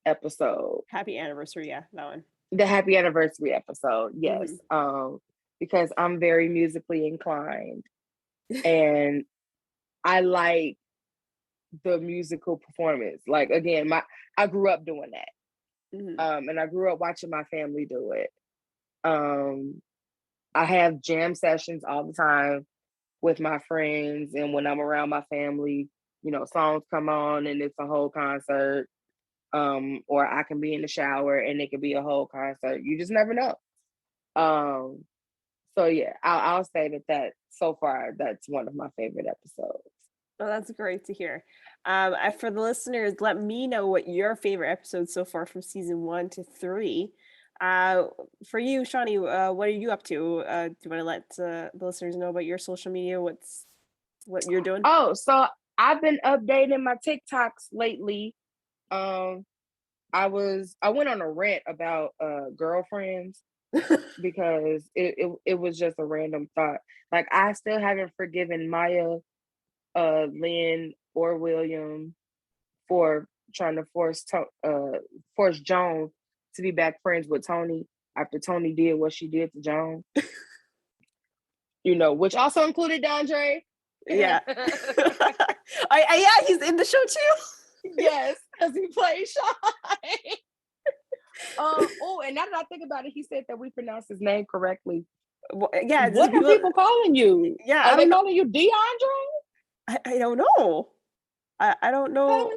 episode. Happy anniversary, yeah, that one. The happy anniversary episode, yes. Mm-hmm. Because I'm very musically inclined and I like the musical performance. Like again, I grew up doing that. Mm-hmm. And I grew up watching my family do it. I have jam sessions all the time with my friends, and when I'm around my family, songs come on and it's a whole concert. Or I can be in the shower and it could be a whole concert. You just never know. So yeah, I'll say that so far that's one of my favorite episodes. Oh, that's great to hear. For the listeners, let me know what your favorite episodes so far from season 1 to 3. For you, Shani, what are you up to? Do you want to let the listeners know about your social media? What you're doing? Oh, so I've been updating my TikToks lately. Um, I went on a rant about girlfriends because it was just a random thought. Like I still haven't forgiven Maya, Lynn, or William for trying to force Joan to be back friends with Tony after Tony did what she did to Joan. Which also included Dondre. Yeah. Yeah, he's in the show too. Yes, because he played Shani. And now that I think about it, he said that we pronounced his name correctly. Well, yeah. What are people calling you? Yeah, Are they calling you DeAndre? I don't know. I don't know.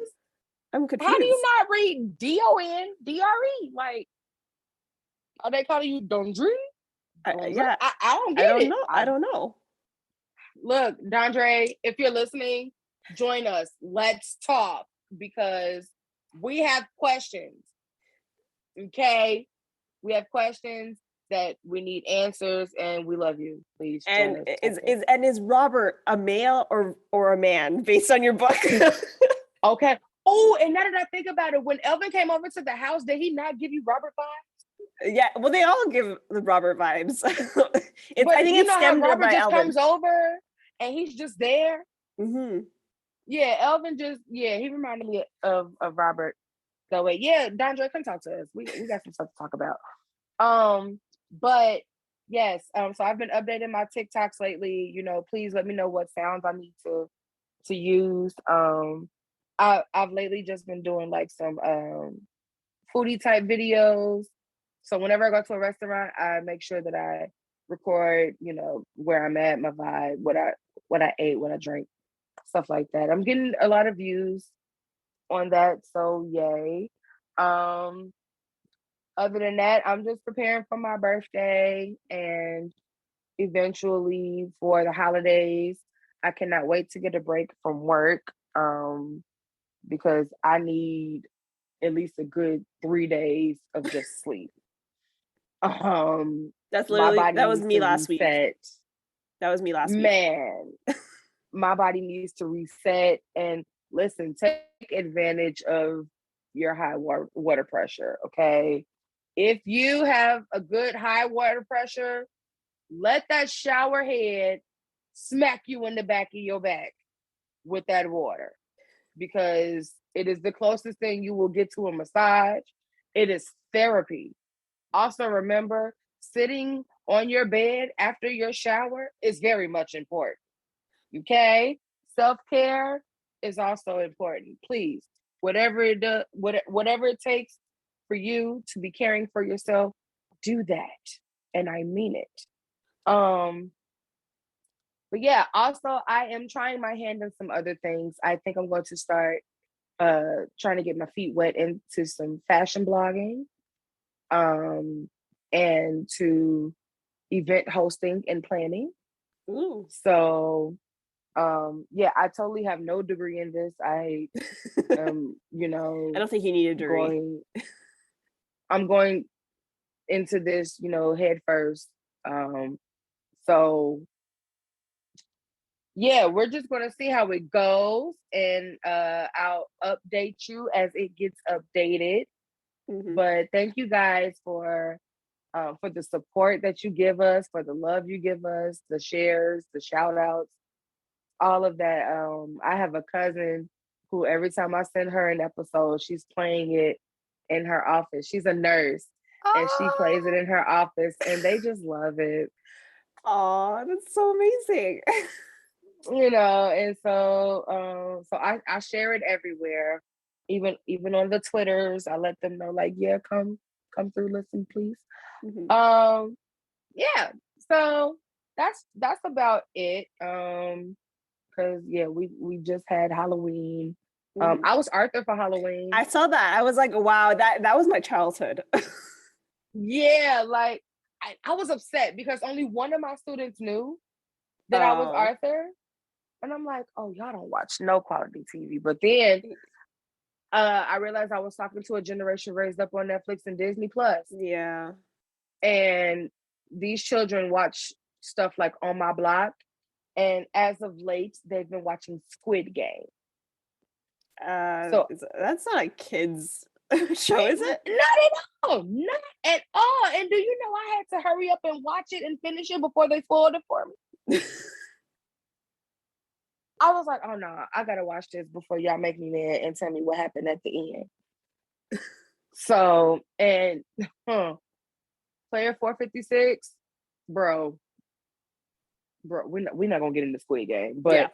I'm confused. How do you not read DONDRE? Like, are they calling you Dondre? Yeah, I don't get it. I don't know. Look, Dondre, if you're listening, join us. Let's talk because we have questions. Okay, we have questions that we need answers, and we love you. Please join us. Is Robert a male or a man based on your book? Okay. Oh, and now that I think about it, when Elvin came over to the house, did he not give you Robert vibes? Yeah, well, they all give the Robert vibes. I think it's how Robert by just Elvin. comes over and he's just there. Mm-hmm. Yeah, Elvin he reminded me of Robert that way. Yeah, Dondre, come talk to us. We got some stuff to talk about. But yes, so I've been updating my TikToks lately. Please let me know what sounds I need to use. I've lately just been doing like some foodie type videos. So whenever I go to a restaurant, I make sure that I record, where I'm at, my vibe, what I ate, what I drank, stuff like that. I'm getting a lot of views on that, so yay. Other than that, I'm just preparing for my birthday and eventually for the holidays. I cannot wait to get a break from work because I need at least a good 3 days of just sleep. That's My literally body that was needs me to last reset. week. That was me last week. Man, my body needs to reset and listen, take advantage of your high water pressure, okay? If you have a good high water pressure, let that shower head smack you in the back of your back with that water because it is the closest thing you will get to a massage. It is therapy. Also, remember, sitting on your bed after your shower is very much important. Okay? Self-care is also important. Please, whatever it takes for you to be caring for yourself, do that. And I mean it. But yeah, also I am trying my hand in some other things. I think I'm going to start trying to get my feet wet into some fashion blogging, and to event hosting and planning. Ooh. So yeah, I totally have no degree in this. I am, I don't think you need a degree. I'm going into this, head first. So yeah, we're just going to see how it goes, and I'll update you as it gets updated. Mm-hmm. But thank you guys for the support that you give us, for the love you give us, the shares, the shout outs. all of that. I have a cousin who every time I send her an episode, she's playing it in her office. She's a nurse and she plays it in her office and they just love it. Oh, that's so amazing. And so I share it everywhere. Even on the Twitters, I let them know, like, yeah, come through, listen, please. Mm-hmm. Yeah. So that's about it. Because yeah, we just had Halloween. Mm-hmm. I was Arthur for Halloween. I saw that. I was like, wow, that was my childhood. Yeah, like I was upset because only one of my students knew that I was Arthur. And I'm like, oh, y'all don't watch no quality TV. But then I realized I was talking to a generation raised up on Netflix and Disney Plus. Yeah. And these children watch stuff like On My Block. And as of late, they've been watching Squid Game. So that's not a kid's show, is it? Not at all. Not at all. And do you know I had to hurry up and watch it and finish it before they spoiled it for me? I was like, oh no, I gotta watch this before y'all make me mad and tell me what happened at the end. So, and Player 456, bro, we're not gonna get into Squid Game, but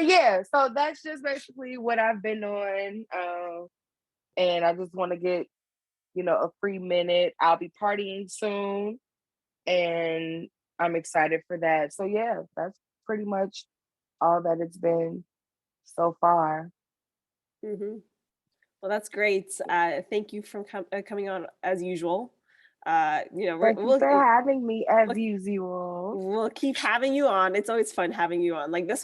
yeah, so that's just basically what I've been on. And I just want to get, a free minute. I'll be partying soon, and I'm excited for that. So yeah, that's pretty much all that it's been so far. Mm-hmm. Well, that's great. Thank you for coming on as usual. Thank you for having me as usual. We'll keep having you on. It's always fun having you on. Like this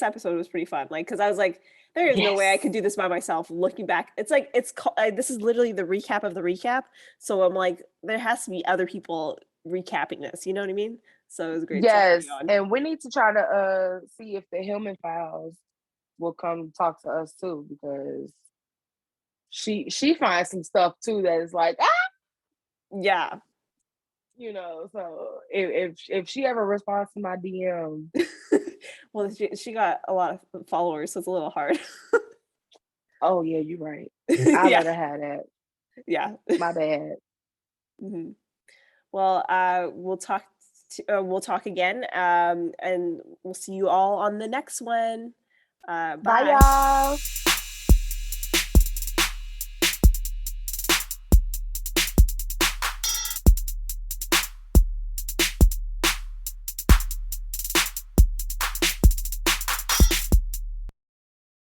episode was pretty fun. Like, because I was like, there is no way I could do this by myself. Looking back, it's like this is literally the recap of the recap. So I'm like, there has to be other people recapping this. You know what I mean? So it was great. Yes, and we need to try to see if the Hillman Files will come talk to us too, because she finds some stuff too that is like, yeah, so if she ever responds to my DM. Well, she got a lot of followers, so it's a little hard. Oh yeah, you're right. I let her have that. Yeah, my bad. Mm-hmm. Well, we'll talk again, and we'll see you all on the next one. Bye y'all.